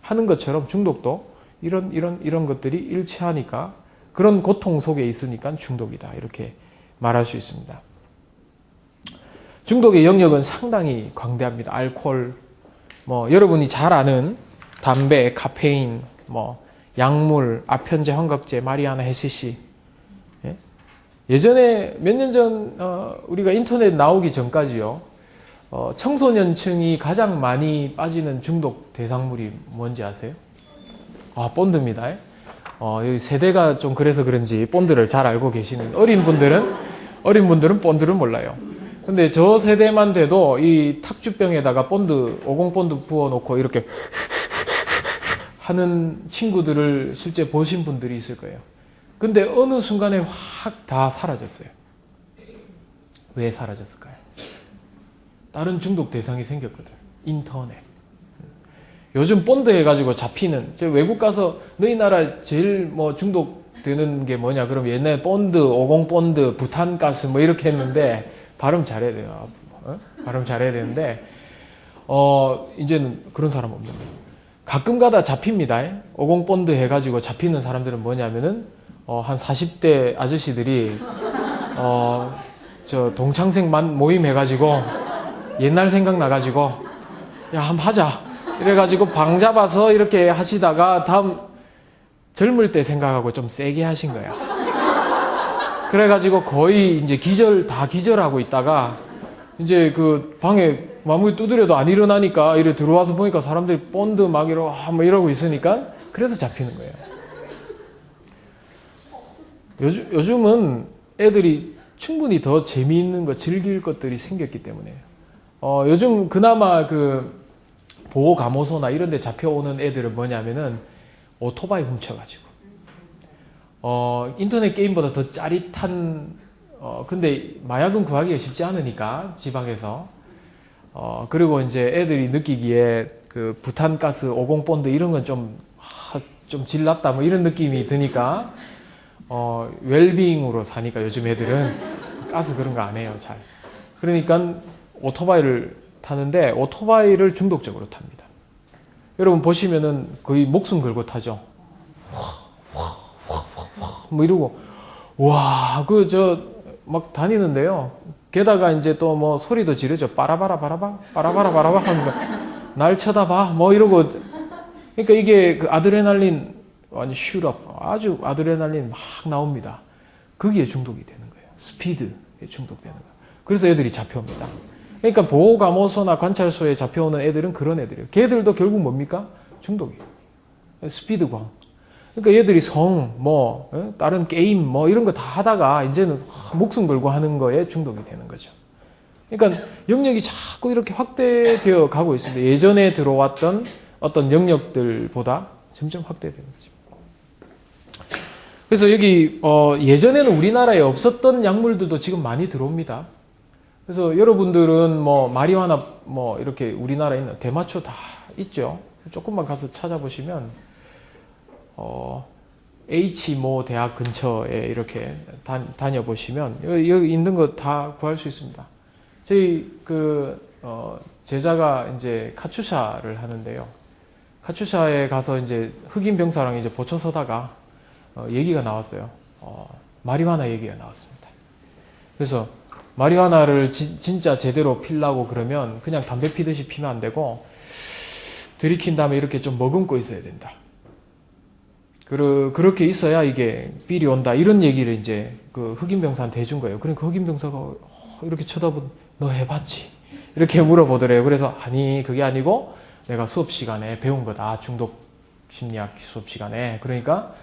하는 것처럼 중독도 이런 것들이 일치하니까 그런 고통 속에 있으니까 중독이다 이렇게 말할 수 있습니다. 중독의 영역은 상당히 광대합니다. 알코올, 여러분이 잘 아는 담배, 카페인, 약물, 아편제, 환각제, 마리아나, 해시시. 예전에 몇 년 전 우리가 인터넷 나오기 전까지요. 청소년층이 가장 많이 빠지는 중독 대상물이 뭔지 아세요? 본드입니다. 여기 세대가 좀 그래서 그런지 본드를 잘 알고 계시는 어린 분들은 본드를 몰라요. 근데 저 세대만 돼도 이 탁주병에다가 본드, 50 본드 부어놓고 이렇게 하는 친구들을 실제 보신 분들이 있을 거예요. 근데 어느 순간에 확 다 사라졌어요. 왜 사라졌을까요? 다른 중독 대상이 생겼거든. 인터넷. 요즘 본드 해가지고 잡히는, 외국 가서 너희 나라 제일 중독되는 게 뭐냐? 그럼 옛날에 본드, 50 본드, 부탄가스 이렇게 했는데 발음 잘해야 돼요. 발음 잘해야 되는데 이제는 그런 사람 없는 거예요. 가끔 가다 잡힙니다. 50 본드 해가지고 잡히는 사람들은 뭐냐면은 한 40대 아저씨들이 저 동창생 모임 해가지고 옛날 생각 나가지고 야 한번 하자 이래가지고 방 잡아서 이렇게 하시다가 다음 젊을 때 생각하고 좀 세게 하신 거야. 그래가지고 거의 이제 다 기절하고 있다가 이제 그 방에 마무리 두드려도 안 일어나니까 이래 들어와서 보니까 사람들이 본드 막 이러고 있으니까 그래서 잡히는 거예요. 요즘은 애들이 충분히 더 재미있는 거 즐길 것들이 생겼기 때문에 요즘 그나마 그 보호감호소나 이런 데 잡혀오는 애들은 뭐냐면은 오토바이 훔쳐가지고 인터넷 게임보다 더 짜릿한 근데 마약은 구하기가 쉽지 않으니까 지방에서 그리고 이제 애들이 느끼기에 그 부탄가스 50 본드 이런 건 좀 질났다 이런 느낌이 드니까 웰빙으로 사니까 요즘 애들은 가스 그런 거 안 해요 잘. 그러니까 오토바이를 타는데 오토바이를 중독적으로 탑니다. 여러분 보시면은 거의 목숨 걸고 타죠. 이러고 와 막 다니는데요. 게다가 이제 또 소리도 지르죠. 빠라바라 하면서 날 쳐다봐 이러고. 그러니까 이게 그 아드레날린 완전 슈럽 아주 아드레날린 막 나옵니다. 거기에 중독이 되는 거예요. 스피드에 중독되는 거예요. 그래서 애들이 잡혀옵니다. 그러니까 보호감호소나 관찰소에 잡혀오는 애들은 그런 애들이에요. 걔들도 결국 뭡니까? 중독이에요. 스피드광. 그러니까 얘들이 다른 게임 이런 거 다 하다가 이제는 목숨 걸고 하는 거에 중독이 되는 거죠. 그러니까 영역이 자꾸 이렇게 확대되어 가고 있습니다. 예전에 들어왔던 어떤 영역들보다 점점 확대되는 거죠. 그래서 여기 예전에는 우리나라에 없었던 약물들도 지금 많이 들어옵니다. 그래서 여러분들은 마리화나 이렇게 우리나라에 있는 대마초 다 있죠. 조금만 가서 찾아보시면 H모 대학 근처에 이렇게 다녀보시면 여기 있는 거 다 구할 수 있습니다. 저희 제자가 이제 카츄샤를 하는데요. 카츄샤에 가서 이제 흑인 병사랑 이제 보초 서다가 얘기가 나왔어요. 마리화나 얘기가 나왔습니다. 그래서 마리화나를 진짜 제대로 피려고 그러면 그냥 담배 피듯이 피면 안 되고 들이킨 다음에 이렇게 좀 머금고 있어야 된다. 그렇게 있어야 이게 삘이 온다. 이런 얘기를 이제 그 흑인 병사한테 해준 거예요. 그러니까 흑인 병사가 이렇게 쳐다보고 너 해봤지? 이렇게 물어보더래요. 그래서 아니 그게 아니고 내가 수업 시간에 배운 거다. 중독 심리학 수업 시간에. 그러니까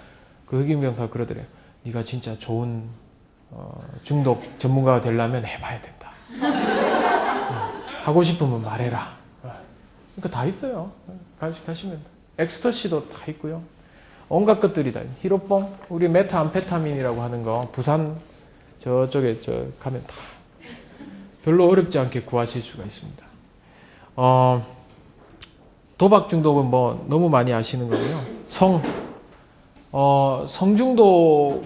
그 흑인 병사가 그러더래요. 네가 진짜 좋은 중독 전문가가 되려면 해봐야 된다. 하고 싶으면 말해라. 그러니까 다 있어요. 가시면 엑스터시도 다 있고요. 온갖 것들이 다. 히로뽕, 우리 메타암페타민이라고 하는 거 부산 저쪽에 가면 다 별로 어렵지 않게 구하실 수가 있습니다. 도박 중독은 뭐 너무 많이 아시는 거고요. 성중독,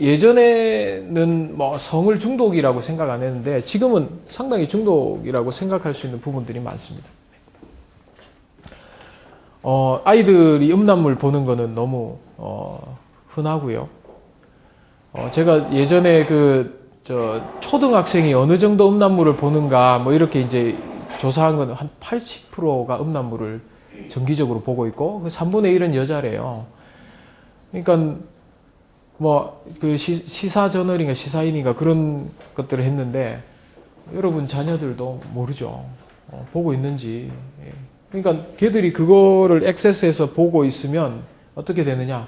예전에는 뭐 성을 중독이라고 생각 안 했는데 지금은 상당히 중독이라고 생각할 수 있는 부분들이 많습니다. 아이들이 음란물 보는 거는 너무 흔하고요. 제가 예전에 초등학생이 어느 정도 음란물을 보는가 뭐 이렇게 이제 조사한 건 한 80%가 음란물을 정기적으로 보고 있고 그 3분의 1은 여자래요. 그러니까 뭐 시사저널인가 시사인인가 그런 것들을 했는데 여러분 자녀들도 모르죠. 보고 있는지. 그러니까 걔들이 그거를 액세스해서 보고 있으면 어떻게 되느냐?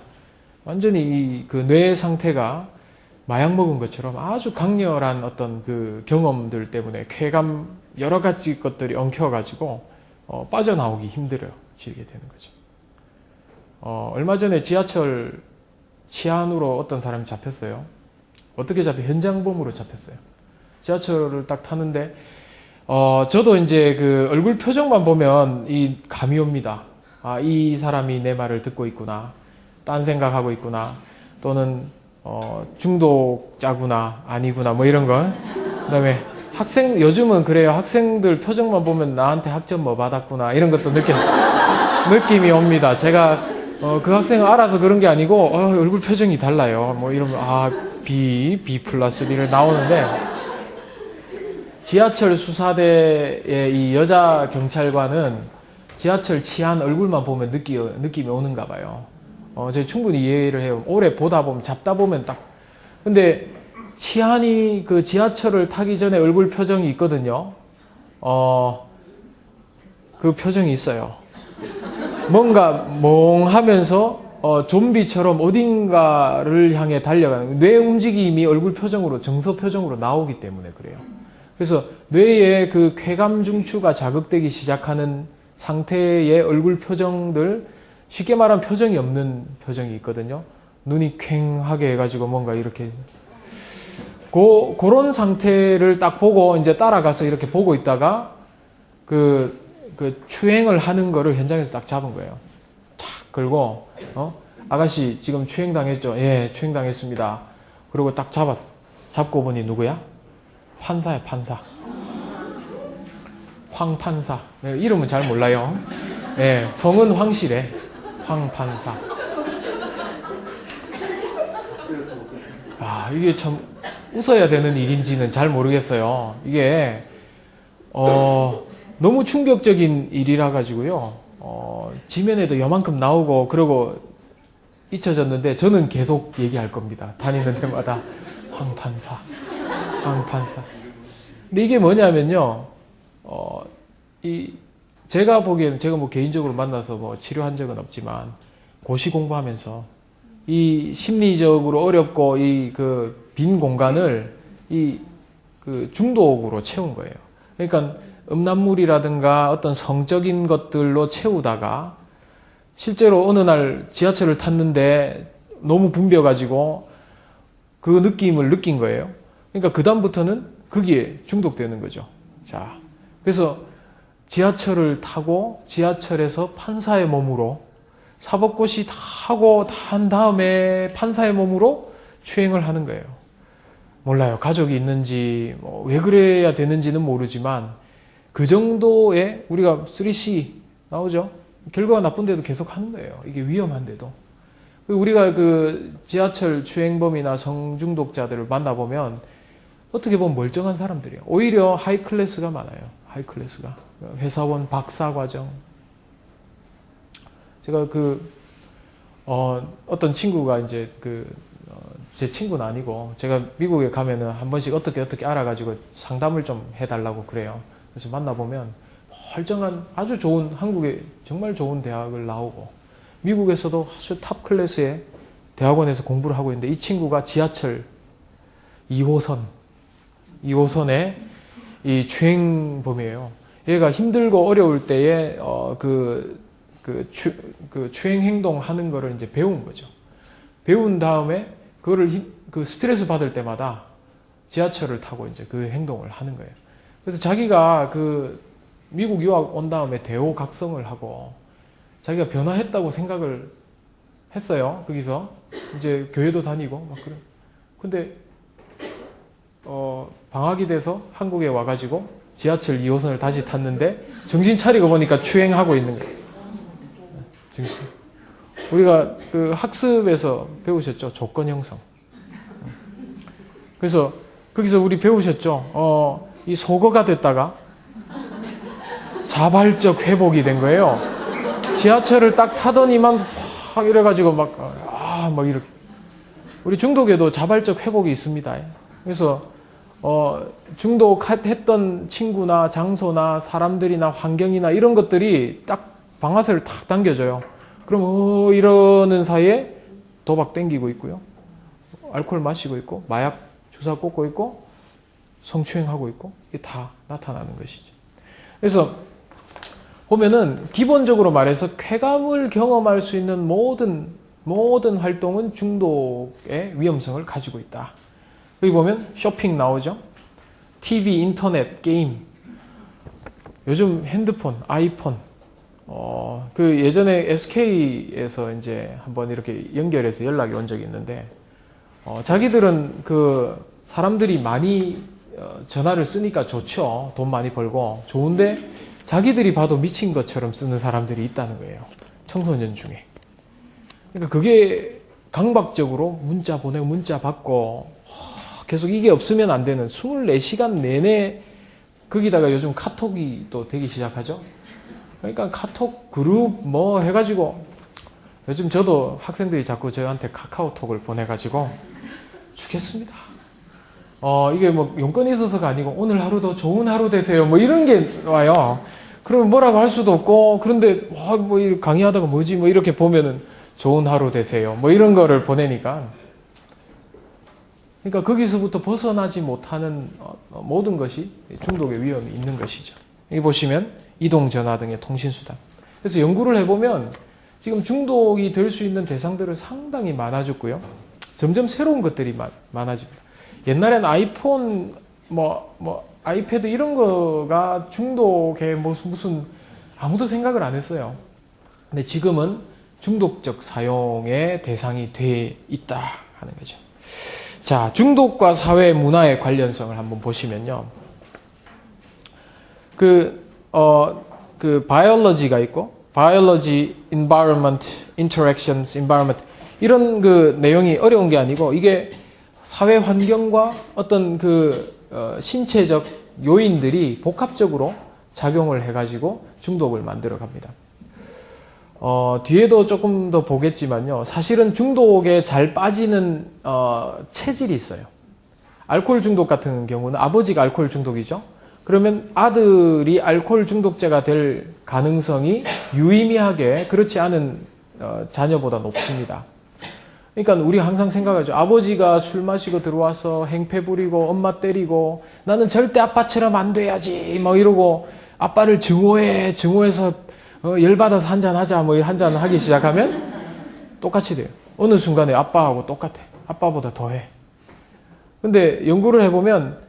완전히 그 뇌 상태가 마약 먹은 것처럼 아주 강렬한 어떤 그 경험들 때문에 쾌감 여러 가지 것들이 엉켜가지고 빠져나오기 힘들어지게 되는 거죠. 얼마 전에 지하철 치안으로 어떤 사람이 잡혔어요. 어떻게 현장범으로 잡혔어요. 지하철을 딱 타는데 저도 이제 그 얼굴 표정만 보면 감이 옵니다. 아, 이 사람이 내 말을 듣고 있구나. 딴 생각하고 있구나. 또는 중독자구나. 아니구나. 뭐 이런 거. 그다음에 요즘은 그래요. 학생들 표정만 보면 나한테 학점 뭐 받았구나. 이런 것도 느낌이 옵니다. 제가 그 학생은 알아서 그런 게 아니고 얼굴 표정이 달라요. 뭐 이러면 B 플러스 B를 나오는데 지하철 수사대의 이 여자 경찰관은 지하철 치안 얼굴만 보면 느낌이 오는가 봐요. 제가 충분히 이해를 해요. 오래 보다 보면 잡다 보면 딱. 근데 치안이 그 지하철을 타기 전에 얼굴 표정이 있거든요. 그 표정이 있어요. 뭔가 멍하면서 좀비처럼 어딘가를 향해 달려가는 뇌 움직임이 얼굴 표정으로 정서 표정으로 나오기 때문에 그래요. 그래서 뇌의 그 쾌감 중추가 자극되기 시작하는 상태의 얼굴 표정들, 쉽게 말하면 표정이 없는 표정이 있거든요. 눈이 퀭하게 해가지고 뭔가 이렇게 그런 상태를 딱 보고 이제 따라가서 이렇게 보고 있다가 그 추행을 하는 거를 현장에서 딱 잡은 거예요. 탁 걸고 아가씨 지금 추행당했죠? 예, 추행당했습니다. 그리고 딱 잡았어. 잡고 보니 누구야? 판사야, 판사. 황 판사. 네, 이름은 잘 몰라요. 예, 성은 황실에 황 판사. 이게 참 웃어야 되는 일인지는 잘 모르겠어요. 이게 너무 충격적인 일이라 가지고요. 지면에도 요만큼 나오고 그러고 잊혀졌는데 저는 계속 얘기할 겁니다. 다니는 데마다 황 판사, 황 판사. 근데 이게 뭐냐면요. 제가 보기에는 제가 뭐 개인적으로 만나서 뭐 치료한 적은 없지만 고시 공부하면서 이 심리적으로 어렵고 빈 공간을 그 중독으로 채운 거예요. 그러니까 음란물이라든가 어떤 성적인 것들로 채우다가 실제로 어느 날 지하철을 탔는데 너무 붐벼가지고 그 느낌을 느낀 거예요. 그러니까 그다음부터는 거기에 중독되는 거죠. 자, 그래서 지하철을 타고 지하철에서 판사의 몸으로 사법고시 다 하고 다 한 다음에 판사의 몸으로 추행을 하는 거예요. 몰라요. 가족이 있는지 왜 그래야 되는지는 모르지만 그 정도의 우리가 3C 나오죠. 결과가 나쁜데도 계속 하는 거예요. 이게 위험한데도. 우리가 그 지하철 추행범이나 성중독자들을 만나보면 어떻게 보면 멀쩡한 사람들이에요. 오히려 하이 클래스가 많아요. 하이 클래스가. 회사원 박사과정. 제가 어떤 친구가 이제 제 친구는 아니고 제가 미국에 가면은 한 번씩 어떻게 알아가지고 상담을 좀 해달라고 그래요. 그래서 만나보면 멀쩡한 아주 좋은 한국의 정말 좋은 대학을 나오고 미국에서도 아주 탑 클래스의 대학원에서 공부를 하고 있는데 이 친구가 지하철 2호선의 이 추행범이에요. 얘가 힘들고 어려울 때에 추행 행동 하는 거를 이제 배운 거죠. 배운 다음에 그거를 그 스트레스 받을 때마다 지하철을 타고 이제 그 행동을 하는 거예요. 그래서 자기가 그 미국 유학 온 다음에 대호각성을 하고 자기가 변화했다고 생각을 했어요. 거기서 이제 교회도 다니고 막 그래. 근데 방학이 돼서 한국에 와가지고 지하철 2호선을 다시 탔는데 정신 차리고 보니까 추행하고 있는 거예요. 정신. 우리가 그 학습에서 배우셨죠? 조건 형성. 그래서 거기서 우리 배우셨죠? 이 속어가 됐다가 자발적 회복이 된 거예요. 지하철을 딱 타더니만 확 이래가지고 막 이렇게. 우리 중독에도 자발적 회복이 있습니다. 그래서 중독했던 친구나 장소나 사람들이나 환경이나 이런 것들이 딱 방아쇠를 탁 당겨줘요. 그럼 이러는 사이에 도박 땡기고 있고요. 알코올 마시고 있고 마약 주사 꽂고 있고 성추행하고 있고 이게 다 나타나는 것이죠. 그래서 보면은 기본적으로 말해서 쾌감을 경험할 수 있는 모든 활동은 중독의 위험성을 가지고 있다. 여기 보면 쇼핑 나오죠. TV, 인터넷, 게임. 요즘 핸드폰, 아이폰. 그 예전에 SK에서 이제 한번 이렇게 연결해서 연락이 온 적이 있는데, 자기들은 그 사람들이 많이 전화를 쓰니까 좋죠. 돈 많이 벌고. 좋은데 자기들이 봐도 미친 것처럼 쓰는 사람들이 있다는 거예요. 청소년 중에. 그러니까 그게 강박적으로 문자 보내고 문자 받고 계속 이게 없으면 안 되는 24시간 내내 거기다가 요즘 카톡이 또 되기 시작하죠. 그러니까 카톡 그룹 뭐 해가지고 요즘 저도 학생들이 자꾸 저한테 카카오톡을 보내가지고 죽겠습니다. 이게 뭐 용건이 있어서가 아니고 오늘 하루도 좋은 하루 되세요. 뭐 이런 게 와요. 그러면 뭐라고 할 수도 없고 그런데 뭐 강의하다가 뭐지 뭐 이렇게 보면은 좋은 하루 되세요. 뭐 이런 거를 보내니까 그러니까 거기서부터 벗어나지 못하는 모든 것이 중독의 위험이 있는 것이죠. 여기 보시면 이동전화 등의 통신수단. 그래서 연구를 해보면 지금 중독이 될 수 있는 대상들은 상당히 많아졌고요. 점점 새로운 것들이 많아집니다. 옛날엔 아이폰, 아이패드 이런 거가 중독에 무슨 아무도 생각을 안 했어요. 근데 지금은 중독적 사용의 대상이 돼 있다 하는 거죠. 자, 중독과 사회 문화의 관련성을 한번 보시면요. 바이올로지가 있고, 바이올로지, environment, interactions, environment. 이런 그 내용이 어려운 게 아니고, 이게 사회 환경과 어떤 신체적 요인들이 복합적으로 작용을 해가지고 중독을 만들어 갑니다. 뒤에도 조금 더 보겠지만요. 사실은 중독에 잘 빠지는 체질이 있어요. 알코올 중독 같은 경우는 아버지가 알코올 중독이죠. 그러면 아들이 알코올 중독자가 될 가능성이 유의미하게 그렇지 않은 자녀보다 높습니다. 그러니까 우리가 항상 생각하죠. 아버지가 술 마시고 들어와서 행패 부리고 엄마 때리고 나는 절대 아빠처럼 안 돼야지 뭐 이러고 아빠를 증오해서 열받아서 한잔 하자 뭐 한잔 하기 시작하면 똑같이 돼요. 어느 순간에 아빠하고 똑같아. 아빠보다 더해. 근데 연구를 해보면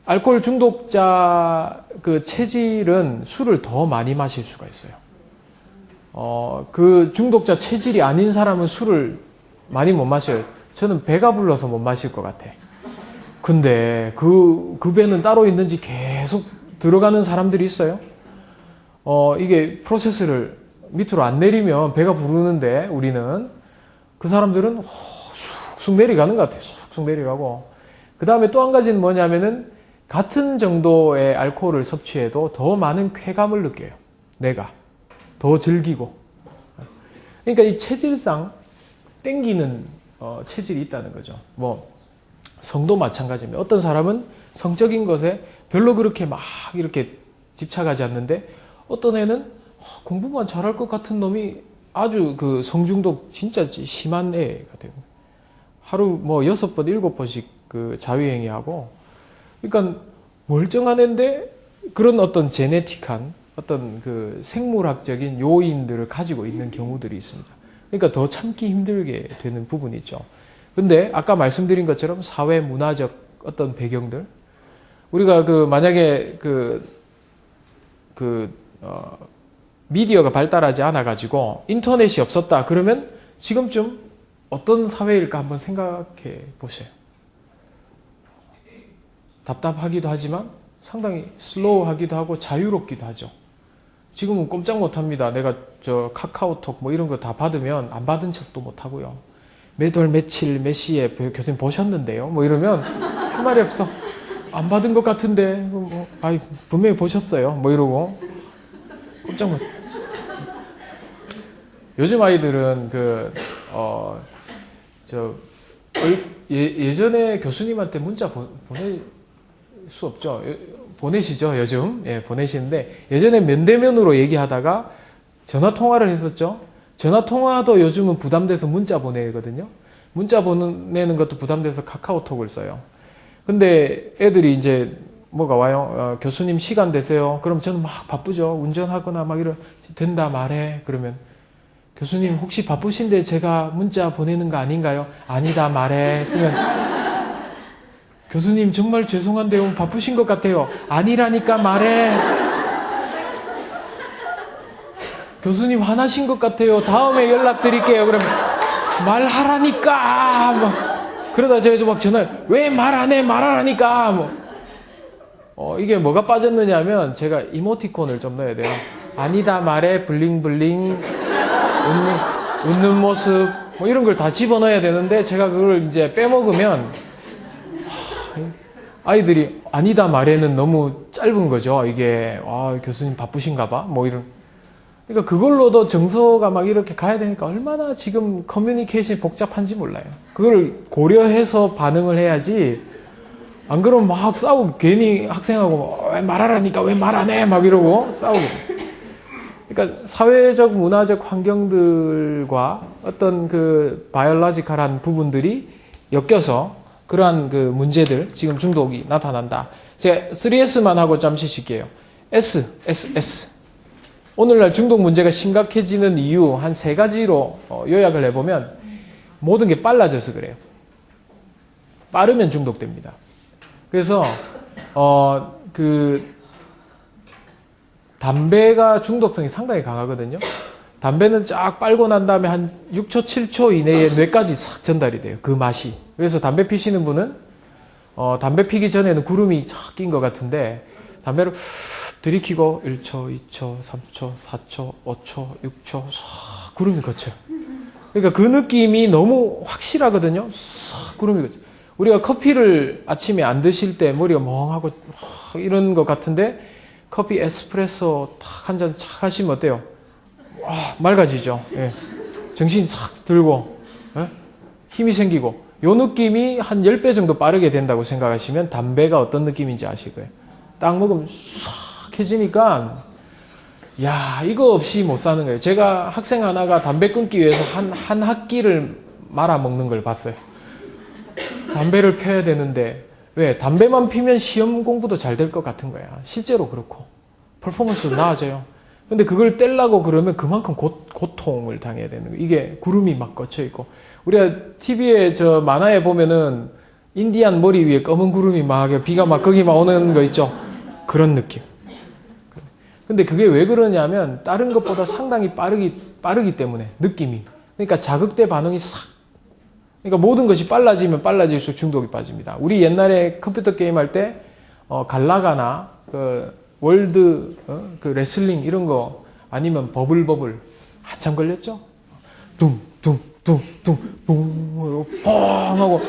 알코올 중독자 그 체질은 술을 더 많이 마실 수가 있어요. 그 중독자 체질이 아닌 사람은 술을 많이 못 마셔요. 저는 배가 불러서 못 마실 것 같아. 근데 그 배는 따로 있는지 계속 들어가는 사람들이 있어요. 이게 프로세스를 밑으로 안 내리면 배가 부르는데 우리는 그 사람들은 쑥쑥 내려가는 것 같아요. 쑥쑥 내려가고. 그 다음에 또 한 가지는 뭐냐면은 같은 정도의 알코올을 섭취해도 더 많은 쾌감을 느껴요. 내가. 더 즐기고. 그러니까 이 체질상 땡기는 체질이 있다는 거죠. 성도 마찬가지입니다. 어떤 사람은 성적인 것에 별로 그렇게 막 이렇게 집착하지 않는데 어떤 애는 공부만 잘할 것 같은 놈이 아주 그 성중독 진짜 심한 애가 되고, 하루 뭐 6번, 7번씩 그 자위행위하고, 그러니까 멀쩡한 애인데 그런 어떤 제네틱한 어떤 그 생물학적인 요인들을 가지고 있는 경우들이 있습니다. 그러니까 더 참기 힘들게 되는 부분이 있죠. 근데 아까 말씀드린 것처럼 사회 문화적 어떤 배경들, 우리가 그 만약에 미디어가 발달하지 않아 가지고 인터넷이 없었다 그러면 지금쯤 어떤 사회일까 한번 생각해 보세요. 답답하기도 하지만 상당히 슬로우하기도 하고 자유롭기도 하죠. 지금은 꼼짝 못합니다. 내가 저 카카오톡 뭐 이런 거 다 받으면 안 받은 척도 못하고요. 매달 며칠 몇 시에 교수님 보셨는데요? 뭐 이러면 할 말이 없어. 안 받은 것 같은데 분명히 보셨어요. 뭐 이러고 꼼짝 못. 요즘 아이들은 예전에 교수님한테 문자 보낼 수 없죠. 보내시죠, 요즘. 예, 보내시는데, 예전에 면대면으로 얘기하다가 전화 통화를 했었죠. 전화 통화도 요즘은 부담돼서 문자 보내거든요. 문자 보내는 것도 부담돼서 카카오톡을 써요. 근데 애들이 이제 뭐가 와요? 교수님 시간 되세요? 그럼 저는 막 바쁘죠. 운전하거나 막 된다 말해. 그러면 교수님 혹시 바쁘신데 제가 문자 보내는 거 아닌가요? 아니다 말해. 쓰면 교수님 정말 죄송한데요. 바쁘신 것 같아요. 아니라니까 말해. 교수님 화나신 것 같아요. 다음에 연락드릴게요. 그러면 말하라니까. 뭐 그러다 제가 막 전화해. 왜 말 안 해? 말하라니까. 이게 뭐가 빠졌느냐면 제가 이모티콘을 좀 넣어야 돼요. 아니다 말해. 블링블링. 웃는 모습. 뭐 이런 걸 다 집어넣어야 되는데 제가 그걸 이제 빼먹으면 아이들이 아니다 말에는 너무 짧은 거죠. 이게 교수님 바쁘신가 봐. 뭐 이런. 그러니까 그걸로도 정서가 막 이렇게 가야 되니까 얼마나 지금 커뮤니케이션이 복잡한지 몰라요. 그걸 고려해서 반응을 해야지. 안 그러면 막 싸우고 괜히 학생하고 왜 말하라니까 왜 말 안 해? 막 이러고 싸우고. 그러니까 사회적 문화적 환경들과 어떤 그 바이올로지컬한 부분들이 엮여서 그러한 그 문제들, 지금 중독이 나타난다. 제가 3S만 하고 잠시 쉴게요. S. 오늘날 중독 문제가 심각해지는 이유 한 3가지로 요약을 해보면 모든 게 빨라져서 그래요. 빠르면 중독됩니다. 그래서 담배가 중독성이 상당히 강하거든요. 담배는 쫙 빨고 난 다음에 한 6초, 7초 이내에 뇌까지 싹 전달이 돼요. 그 맛이. 그래서 담배 피시는 분은 담배 피기 전에는 구름이 쫙 낀 것 같은데 담배를 들이키고 1초, 2초, 3초, 4초, 5초, 6초 싹 구름이 거쳐요. 그러니까 그 느낌이 너무 확실하거든요. 싹 구름이 거쳐요. 우리가 커피를 아침에 안 드실 때 머리가 멍하고 이런 것 같은데 커피 에스프레소 탁 한 잔 착 하시면 어때요? 맑아지죠. 예. 정신이 싹 들고 힘이 생기고 요 느낌이 한 10배 정도 빠르게 된다고 생각하시면 담배가 어떤 느낌인지 아실 거예요. 딱 먹으면 싹 해지니까 야 이거 없이 못 사는 거예요. 제가 학생 하나가 담배 끊기 위해서 한 학기를 말아먹는 걸 봤어요. 담배를 펴야 되는데 왜? 담배만 피면 시험 공부도 잘 될 것 같은 거야. 실제로 그렇고 퍼포먼스도 나아져요. 근데 그걸 떼려고 그러면 그만큼 고통을 당해야 되는 거예요. 이게 구름이 막 걷혀 있고 우리가 TV에 저 만화에 보면은 인디안 머리 위에 검은 구름이 막 비가 막 거기 막 오는 거 있죠. 그런 느낌. 근데 그게 왜 그러냐면 다른 것보다 상당히 빠르기 때문에 느낌이. 그러니까 자극대 반응이 싹. 그러니까 모든 것이 빨라지면 빨라질수록 중독이 빠집니다. 우리 옛날에 컴퓨터 게임 할 때 갈라가나 그 월드 그 레슬링 이런 거 아니면 버블 한참 걸렸죠. 둥둥둥둥 뻥 하고.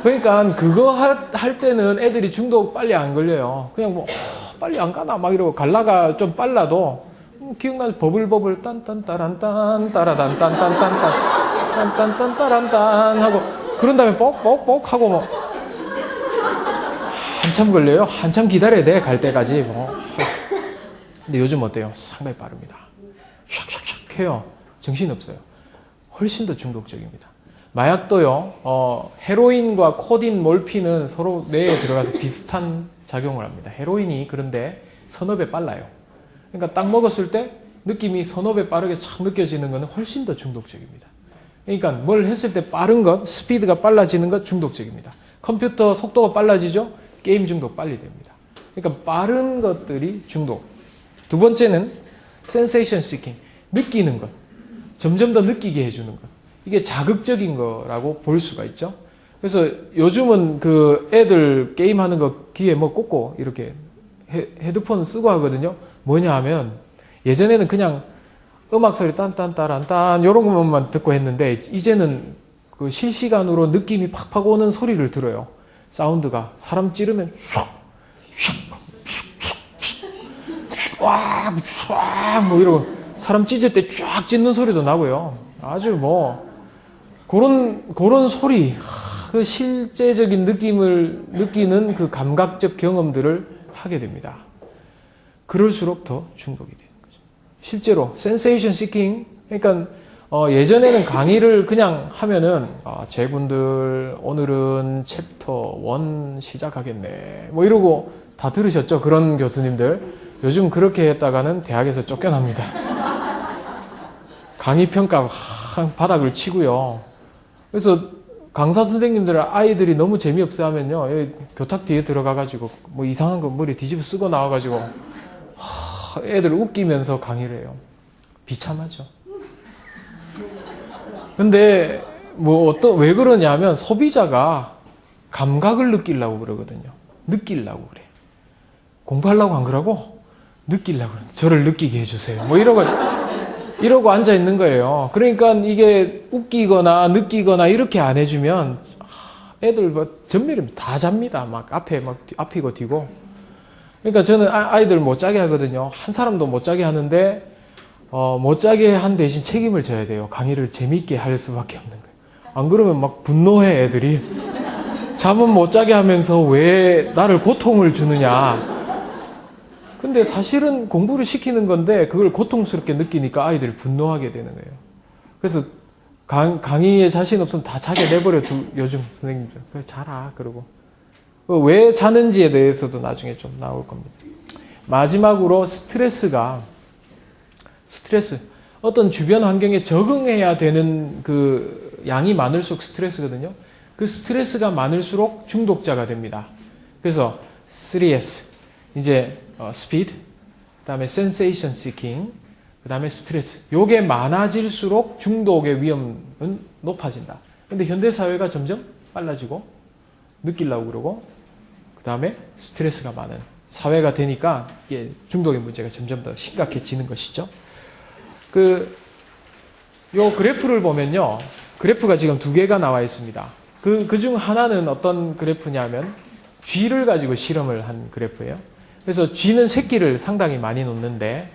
그러니까 그거 할 때는 애들이 중독 빨리 안 걸려요. 그냥 뭐 빨리 안 가나 막 이러고 갈라가 좀 빨라도 기억나죠? 버블 딴딴따란딴 따라단딴딴딴딴 딴딴딴따란딴 하고 그런 다음에 뻑뻑뻑 하고 뭐 한참 걸려요. 한참 기다려야 돼. 갈 때까지 뭐. 근데 요즘 어때요? 상당히 빠릅니다. 샥샥샥 해요. 정신없어요. 훨씬 더 중독적입니다. 마약도요, 헤로인과 코딘, 몰핀은 서로 뇌에 들어가서 비슷한 작용을 합니다. 헤로인이 그런데 서너 배 빨라요. 그러니까 딱 먹었을 때 느낌이 서너 배 빠르게 착 느껴지는 것은 훨씬 더 중독적입니다. 그러니까 뭘 했을 때 빠른 것, 스피드가 빨라지는 것 중독적입니다. 컴퓨터 속도가 빨라지죠? 게임 중독 빨리 됩니다. 그러니까 빠른 것들이 중독. 두 번째는 sensation seeking, 느끼는 것. 점점 더 느끼게 해주는 것. 이게 자극적인 거라고 볼 수가 있죠. 그래서 요즘은 그 애들 게임하는 거 귀에 뭐 꽂고 이렇게 헤드폰 쓰고 하거든요. 뭐냐 하면 예전에는 그냥 음악 소리 딴딴따란딴 이런 것만 듣고 했는데 이제는 그 실시간으로 느낌이 팍팍 오는 소리를 들어요. 사운드가 사람 찌르면 뭐 이러고 사람 찢을 때 쫙 찢는 소리도 나고요. 아주 뭐 그런 소리, 그 실제적인 느낌을 느끼는 그 감각적 경험들을 하게 됩니다. 그럴수록 더 중독이 되는 거죠. 실제로 sensation seeking, 그러니까 예전에는 강의를 그냥 하면은 제군들 오늘은 챕터 1 시작하겠네 뭐 이러고 다 들으셨죠? 그런 교수님들. 요즘 그렇게 했다가는 대학에서 쫓겨납니다. 강의 평가 바닥을 치고요. 그래서 강사 선생님들 아이들이 너무 재미없어 하면요, 교탁 뒤에 들어가가지고 뭐 이상한 거 머리 뒤집어 쓰고 나와가지고 애들 웃기면서 강의를 해요. 비참하죠. 근데 뭐 왜 그러냐면 소비자가 감각을 느끼려고 그러거든요. 느끼려고 그래. 공부하려고 안 그러고 느끼려고 그래. 저를 느끼게 해주세요. 뭐 이러고 앉아 있는 거예요. 그러니까 이게 웃기거나 느끼거나 이렇게 안 해주면 애들 뭐 전멸이 다 잡니다. 막 앞에 막 앞이고 뒤고. 그러니까 저는 아이들 못 자게 하거든요. 한 사람도 못 자게 하는데 못 자게 한 대신 책임을 져야 돼요. 강의를 재밌게 할 수밖에 없는 거예요. 안 그러면 막 분노해 애들이. 잠은 못 자게 하면서 왜 나를 고통을 주느냐. 근데 사실은 공부를 시키는 건데 그걸 고통스럽게 느끼니까 아이들이 분노하게 되는 거예요. 그래서 강의에 자신 없으면 다 자게 내버려 요즘 선생님들. 그래 자라 그러고. 왜 자는지에 대해서도 나중에 좀 나올 겁니다. 마지막으로 스트레스. 어떤 주변 환경에 적응해야 되는 그 양이 많을수록 스트레스거든요. 그 스트레스가 많을수록 중독자가 됩니다. 그래서 3S. 이제 speed, 그 다음에 sensation seeking, 그 다음에 스트레스. 요게 많아질수록 중독의 위험은 높아진다. 근데 현대사회가 점점 빨라지고 느끼려고 그러고 그 다음에 스트레스가 많은 사회가 되니까 이게 중독의 문제가 점점 더 심각해지는 것이죠. 요 그래프를 보면요. 그래프가 지금 2개가 나와 있습니다. 그중 하나는 어떤 그래프냐면 쥐를 가지고 실험을 한 그래프예요. 그래서 쥐는 새끼를 상당히 많이 놓는데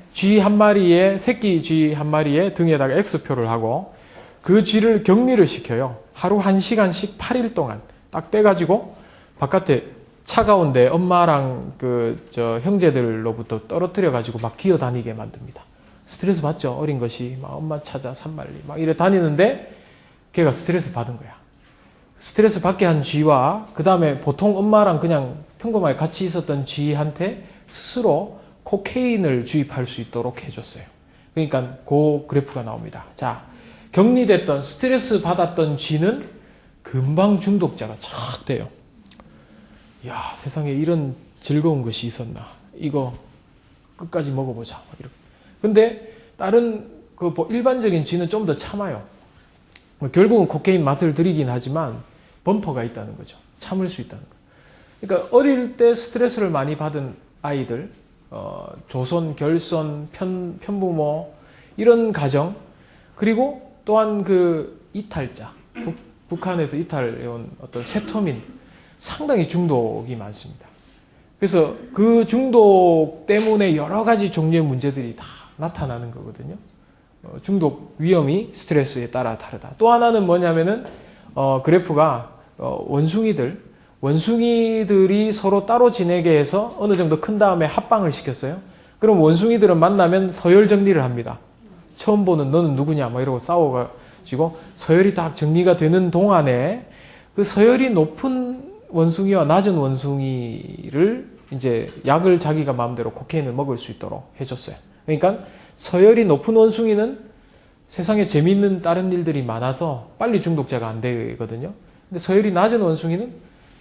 새끼 쥐 한 마리에 등에다가 X표를 하고 그 쥐를 격리를 시켜요. 하루 1시간씩 8일 동안 딱 떼가지고 바깥에 차가운데 엄마랑 형제들로부터 떨어뜨려가지고 막 기어다니게 만듭니다. 스트레스 받죠? 어린 것이 막 엄마 찾아 산말리 막 이래 다니는데 걔가 스트레스 받은 거야. 스트레스 받게 한 쥐와 그 다음에 보통 엄마랑 그냥 평범하게 같이 있었던 쥐한테 스스로 코케인을 주입할 수 있도록 해줬어요. 그러니까 그 그래프가 나옵니다. 자, 격리됐던 스트레스 받았던 쥐는 금방 중독자가 착 돼요. 야, 세상에 이런 즐거운 것이 있었나. 이거 끝까지 먹어보자. 이렇게. 근데 다른 일반적인 쥐는 좀 더 참아요. 결국은 코케인 맛을 들이긴 하지만 범퍼가 있다는 거죠. 참을 수 있다는 거예요. 그러니까 어릴 때 스트레스를 많이 받은 아이들, 조선, 결손, 편부모 이런 가정, 그리고 또한 이탈자, 북한에서 이탈해온 어떤 세터민, 상당히 중독이 많습니다. 그래서 그 중독 때문에 여러 가지 종류의 문제들이 다 나타나는 거거든요. 중독 위험이 스트레스에 따라 다르다. 또 하나는 뭐냐면은 그래프가 원숭이들이 서로 따로 지내게 해서 어느 정도 큰 다음에 합방을 시켰어요. 그럼 원숭이들은 만나면 서열 정리를 합니다. 처음 보는 너는 누구냐 뭐 이러고 싸워가지고 서열이 딱 정리가 되는 동안에 그 서열이 높은 원숭이와 낮은 원숭이를 이제 약을 자기가 마음대로 코케인을 먹을 수 있도록 해줬어요. 그러니까 서열이 높은 원숭이는 세상에 재미있는 다른 일들이 많아서 빨리 중독자가 안 되거든요. 근데 서열이 낮은 원숭이는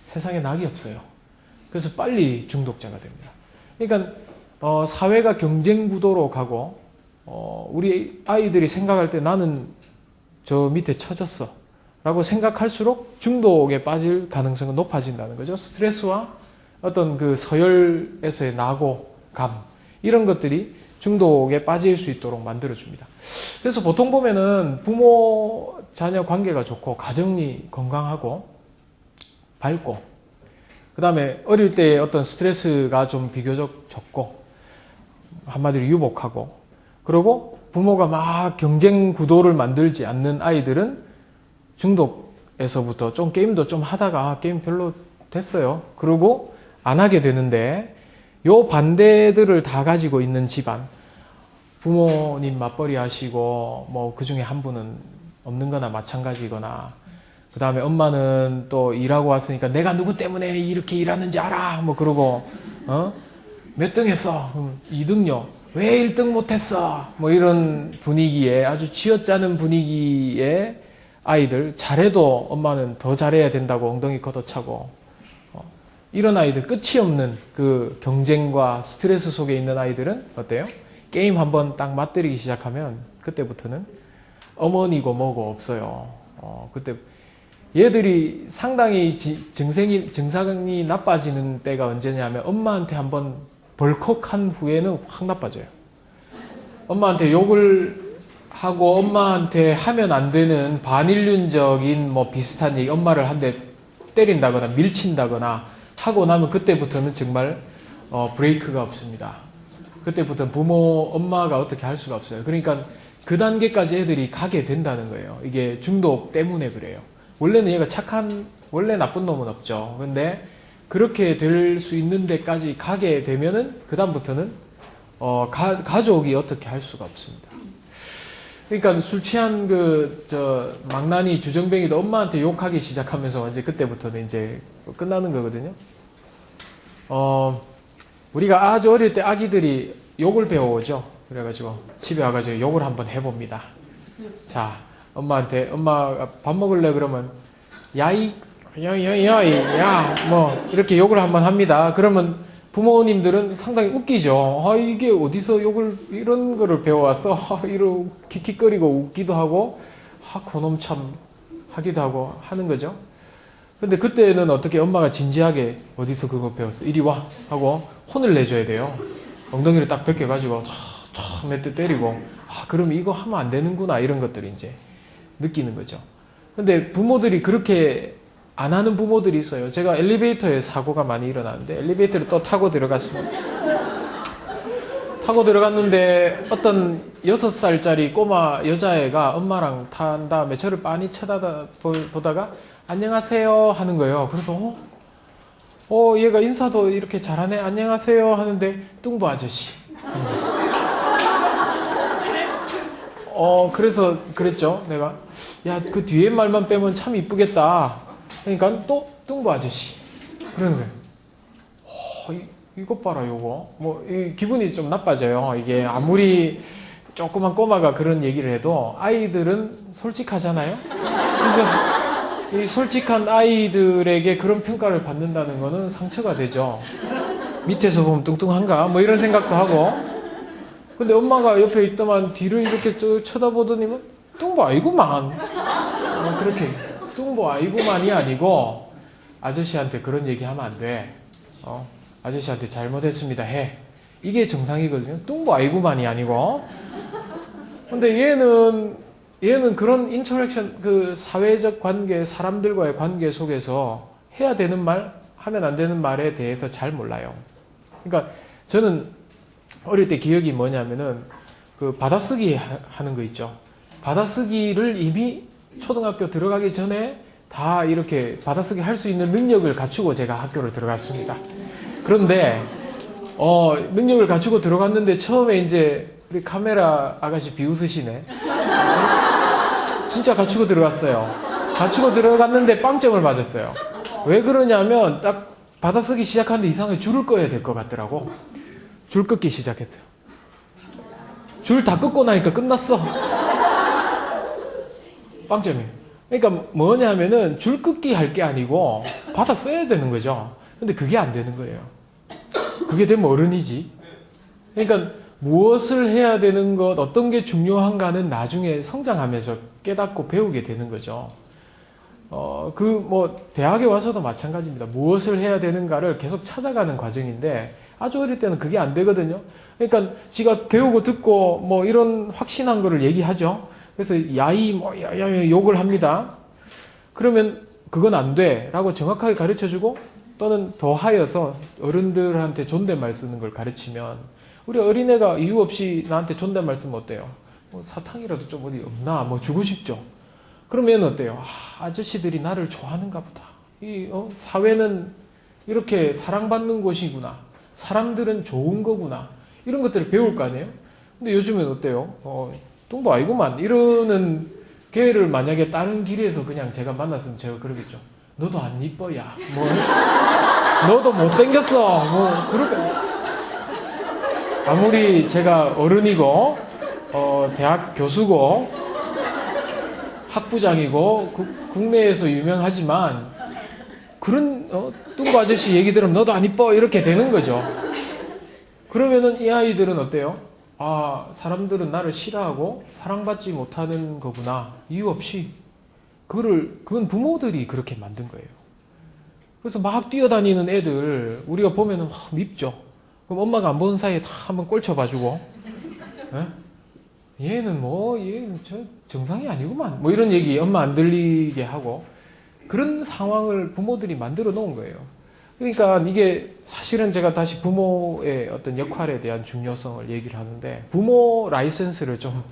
세상에 낙이 없어요. 그래서 빨리 중독자가 됩니다. 그러니까 사회가 경쟁 구도로 가고 우리 아이들이 생각할 때 나는 저 밑에 처졌어 라고 생각할수록 중독에 빠질 가능성은 높아진다는 거죠. 스트레스와 어떤 그 서열에서의 낙오감 이런 것들이 중독에 빠질 수 있도록 만들어줍니다. 그래서 보통 보면은 부모 자녀 관계가 좋고 가정이 건강하고 밝고 그 다음에 어릴 때 어떤 스트레스가 좀 비교적 적고 한마디로 유복하고 그리고 부모가 막 경쟁 구도를 만들지 않는 아이들은 중독에서부터 좀 게임도 좀 하다가 게임 별로 됐어요. 그리고 안 하게 되는데 요 반대들을 다 가지고 있는 집안 부모님 맞벌이 하시고 뭐 그 중에 한 분은 없는 거나 마찬가지거나 그 다음에 엄마는 또 일하고 왔으니까 내가 누구 때문에 이렇게 일하는지 알아 뭐 그러고 몇 등 했어? 2등요. 왜 1등 못했어? 뭐 이런 분위기에 아주 쥐어짜는 분위기에 아이들 잘해도 엄마는 더 잘해야 된다고 엉덩이 걷어차고 이런 아이들 끝이 없는 그 경쟁과 스트레스 속에 있는 아이들은 어때요? 게임 한번 딱 맞들이기 시작하면 그때부터는 어머니고 뭐고 없어요. 그때 얘들이 상당히 증상이 나빠지는 때가 언제냐면 엄마한테 한번 벌컥한 후에는 확 나빠져요. 엄마한테 욕을 하고 엄마한테 하면 안 되는 반인륜적인 뭐 비슷한 얘기 엄마를 한 대 때린다거나 밀친다거나 하고 나면 그때부터는 정말 브레이크가 없습니다. 그때부터는 부모 엄마가 어떻게 할 수가 없어요. 그러니까 그 단계까지 애들이 가게 된다는 거예요. 이게 중독 때문에 그래요. 원래는 얘가 원래 나쁜 놈은 없죠. 근데 그렇게 될 수 있는 데까지 가게 되면은 그다음부터는 가족이 어떻게 할 수가 없습니다. 그러니까 술 취한 망나니 주정뱅이도 엄마한테 욕하기 시작하면서 이제 그때부터는 이제 끝나는 거거든요. 우리가 아주 어릴 때 아기들이 욕을 배워오죠. 그래가지고 집에 와가지고 욕을 한번 해봅니다. 자, 엄마한테 엄마가 밥 먹을래 그러면 야이 뭐 이렇게 욕을 한번 합니다. 그러면 부모님들은 상당히 웃기죠. 이게 어디서 욕을 이런 거를 배워왔어? 이러고 킥킥거리고 웃기도 하고 그놈 참 하기도 하고 하는 거죠. 근데 그때는 어떻게 엄마가 진지하게 어디서 그거 배웠어? 이리 와 하고 혼을 내줘야 돼요. 엉덩이를 딱 벗겨가지고 몇 대 때리고 그럼 이거 하면 안 되는구나 이런 것들을 이제 느끼는 거죠. 근데 부모들이 그렇게 안 하는 부모들이 있어요. 제가 엘리베이터에 사고가 많이 일어나는데 엘리베이터를 또 타고 들어갔습니다. 타고 들어갔는데 어떤 6살짜리 꼬마 여자애가 엄마랑 탄 다음에 저를 빤히 쳐다보다가 안녕하세요 하는 거예요. 그래서 얘가 인사도 이렇게 잘하네. 안녕하세요 하는데 뚱보 아저씨. 그래서 그랬죠. 내가 야, 그 뒤에 말만 빼면 참 이쁘겠다. 그러니까 또 뚱보 아저씨. 그러는 거예요. 이것 봐라 요거. 뭐 기분이 좀 나빠져요. 이게 아무리 조그만 꼬마가 그런 얘기를 해도 아이들은 솔직하잖아요. 그래서 이 솔직한 아이들에게 그런 평가를 받는다는 거는 상처가 되죠. 밑에서 보면 뚱뚱한가? 뭐 이런 생각도 하고. 근데 엄마가 옆에 있더만 뒤를 이렇게 쳐다보더니만 뚱보 아이구만. 그렇게 뚱보 아이구만이 아니고 아저씨한테 그런 얘기 하면 안 돼. 아저씨한테 잘못했습니다 해. 이게 정상이거든요. 뚱보 아이구만이 아니고. 근데 얘는 그런 인터랙션, 그 사회적 관계, 사람들과의 관계 속에서 해야 되는 말, 하면 안 되는 말에 대해서 잘 몰라요. 그러니까 저는 어릴 때 기억이 뭐냐면은 그 받아쓰기 하는 거 있죠. 받아쓰기를 이미 초등학교 들어가기 전에 다 이렇게 받아쓰기 할 수 있는 능력을 갖추고 제가 학교를 들어갔습니다. 그런데 능력을 갖추고 들어갔는데 처음에 이제 우리 카메라 아가씨 비웃으시네. 진짜 갖추고 들어갔어요. 갖추고 들어갔는데 빵점을 맞았어요. 왜 그러냐면 딱 받아쓰기 시작하는데 이상하게 줄을 꺼야 될 것 같더라고. 줄 긋기 시작했어요. 줄 다 긋고 나니까 끝났어. 빵점이에요. 그러니까 뭐냐면은 줄 긋기 할 게 아니고 받아 써야 되는 거죠. 근데 그게 안 되는 거예요. 그게 되면 어른이지. 그러니까 무엇을 해야 되는 것, 어떤 게 중요한가는 나중에 성장하면서 깨닫고 배우게 되는 거죠. 대학에 와서도 마찬가지입니다. 무엇을 해야 되는가를 계속 찾아가는 과정인데, 아주 어릴 때는 그게 안 되거든요. 그러니까, 지가 배우고 듣고, 이런 확신한 거를 얘기하죠. 그래서, 욕을 합니다. 그러면, 그건 안 돼. 라고 정확하게 가르쳐 주고, 또는 더 하여서 어른들한테 존댓말 쓰는 걸 가르치면, 우리 어린애가 이유 없이 나한테 존댓말 쓰면 어때요? 사탕이라도 좀 어디 없나? 주고 싶죠? 그러면 어때요? 아저씨들이 나를 좋아하는가 보다. 사회는 이렇게 사랑받는 곳이구나. 사람들은 좋은 거구나. 이런 것들을 배울 거 아니에요? 근데 요즘엔 어때요? 똥도 아니구만. 이러는 걔를 만약에 다른 길에서 그냥 제가 만났으면 제가 그러겠죠. 너도 안 이뻐, 야. 너도 못생겼어. 그럴까. 아무리 제가 어른이고, 대학 교수고, 학부장이고, 국내에서 유명하지만, 그런, 뚱보 아저씨 얘기 들으면 너도 안 이뻐! 이렇게 되는 거죠. 그러면은 이 아이들은 어때요? 사람들은 나를 싫어하고, 사랑받지 못하는 거구나. 이유 없이. 그건 부모들이 그렇게 만든 거예요. 그래서 막 뛰어다니는 애들, 우리가 보면은 밉죠. 그럼 엄마가 안 보는 사이에 다 한번 꼴쳐봐주고, 얘는 저 정상이 아니구만. 이런 얘기 엄마 안 들리게 하고, 그런 상황을 부모들이 만들어 놓은 거예요. 그러니까 이게 사실은 제가 다시 부모의 어떤 역할에 대한 중요성을 얘기를 하는데, 부모 라이센스를 좀,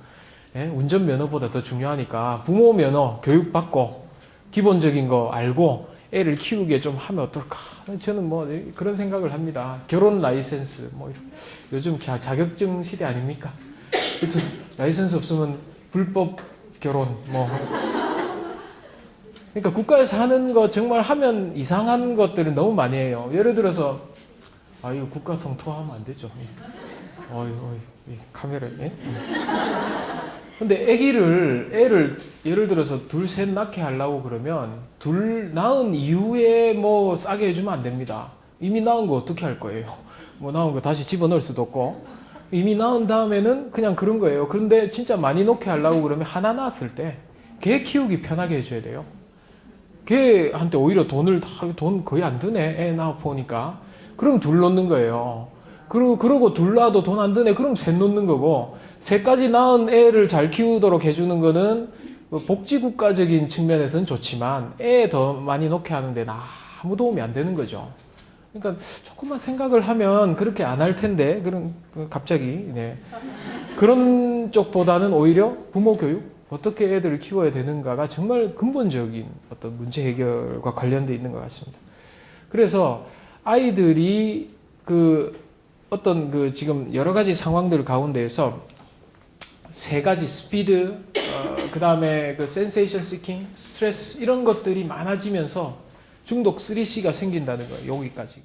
운전면허보다 더 중요하니까, 부모 면허 교육받고, 기본적인 거 알고, 애를 키우게 좀 하면 어떨까? 저는 그런 생각을 합니다. 결혼 라이센스, 요즘 자격증 시대 아닙니까? 그래서 라이센스 없으면 불법 결혼, 그러니까 국가에서 하는 거 정말 하면 이상한 것들을 너무 많이 해요. 예를 들어서, 이거 국가 성토하면 안 되죠. 이 카메라, 근데 애를 예를 들어서 둘, 셋 낳게 하려고 그러면 둘 낳은 이후에 싸게 해주면 안 됩니다. 이미 낳은 거 어떻게 할 거예요? 낳은 거 다시 집어넣을 수도 없고. 이미 낳은 다음에는 그냥 그런 거예요. 그런데 진짜 많이 놓게 하려고 그러면 하나 낳았을 때 걔 키우기 편하게 해줘야 돼요. 걔한테 오히려 돈 거의 안 드네. 애 낳아 보니까. 그럼 둘 놓는 거예요. 그러고 둘 낳아도 돈 안 드네. 그럼 셋 놓는 거고. 셋까지 낳은 애를 잘 키우도록 해주는 거는 복지국가적인 측면에서는 좋지만 애 더 많이 놓게 하는데 아무 도움이 안 되는 거죠. 그러니까 조금만 생각을 하면 그렇게 안 할 텐데 갑자기 그런 쪽보다는 오히려 부모 교육 어떻게 애들을 키워야 되는가가 정말 근본적인 어떤 문제 해결과 관련돼 있는 것 같습니다. 그래서 아이들이 지금 여러 가지 상황들 가운데에서 세 가지 스피드, 그 다음에 센세이션 시킹, 스트레스 이런 것들이 많아지면서 중독 3C가 생긴다는 거예요. 여기까지.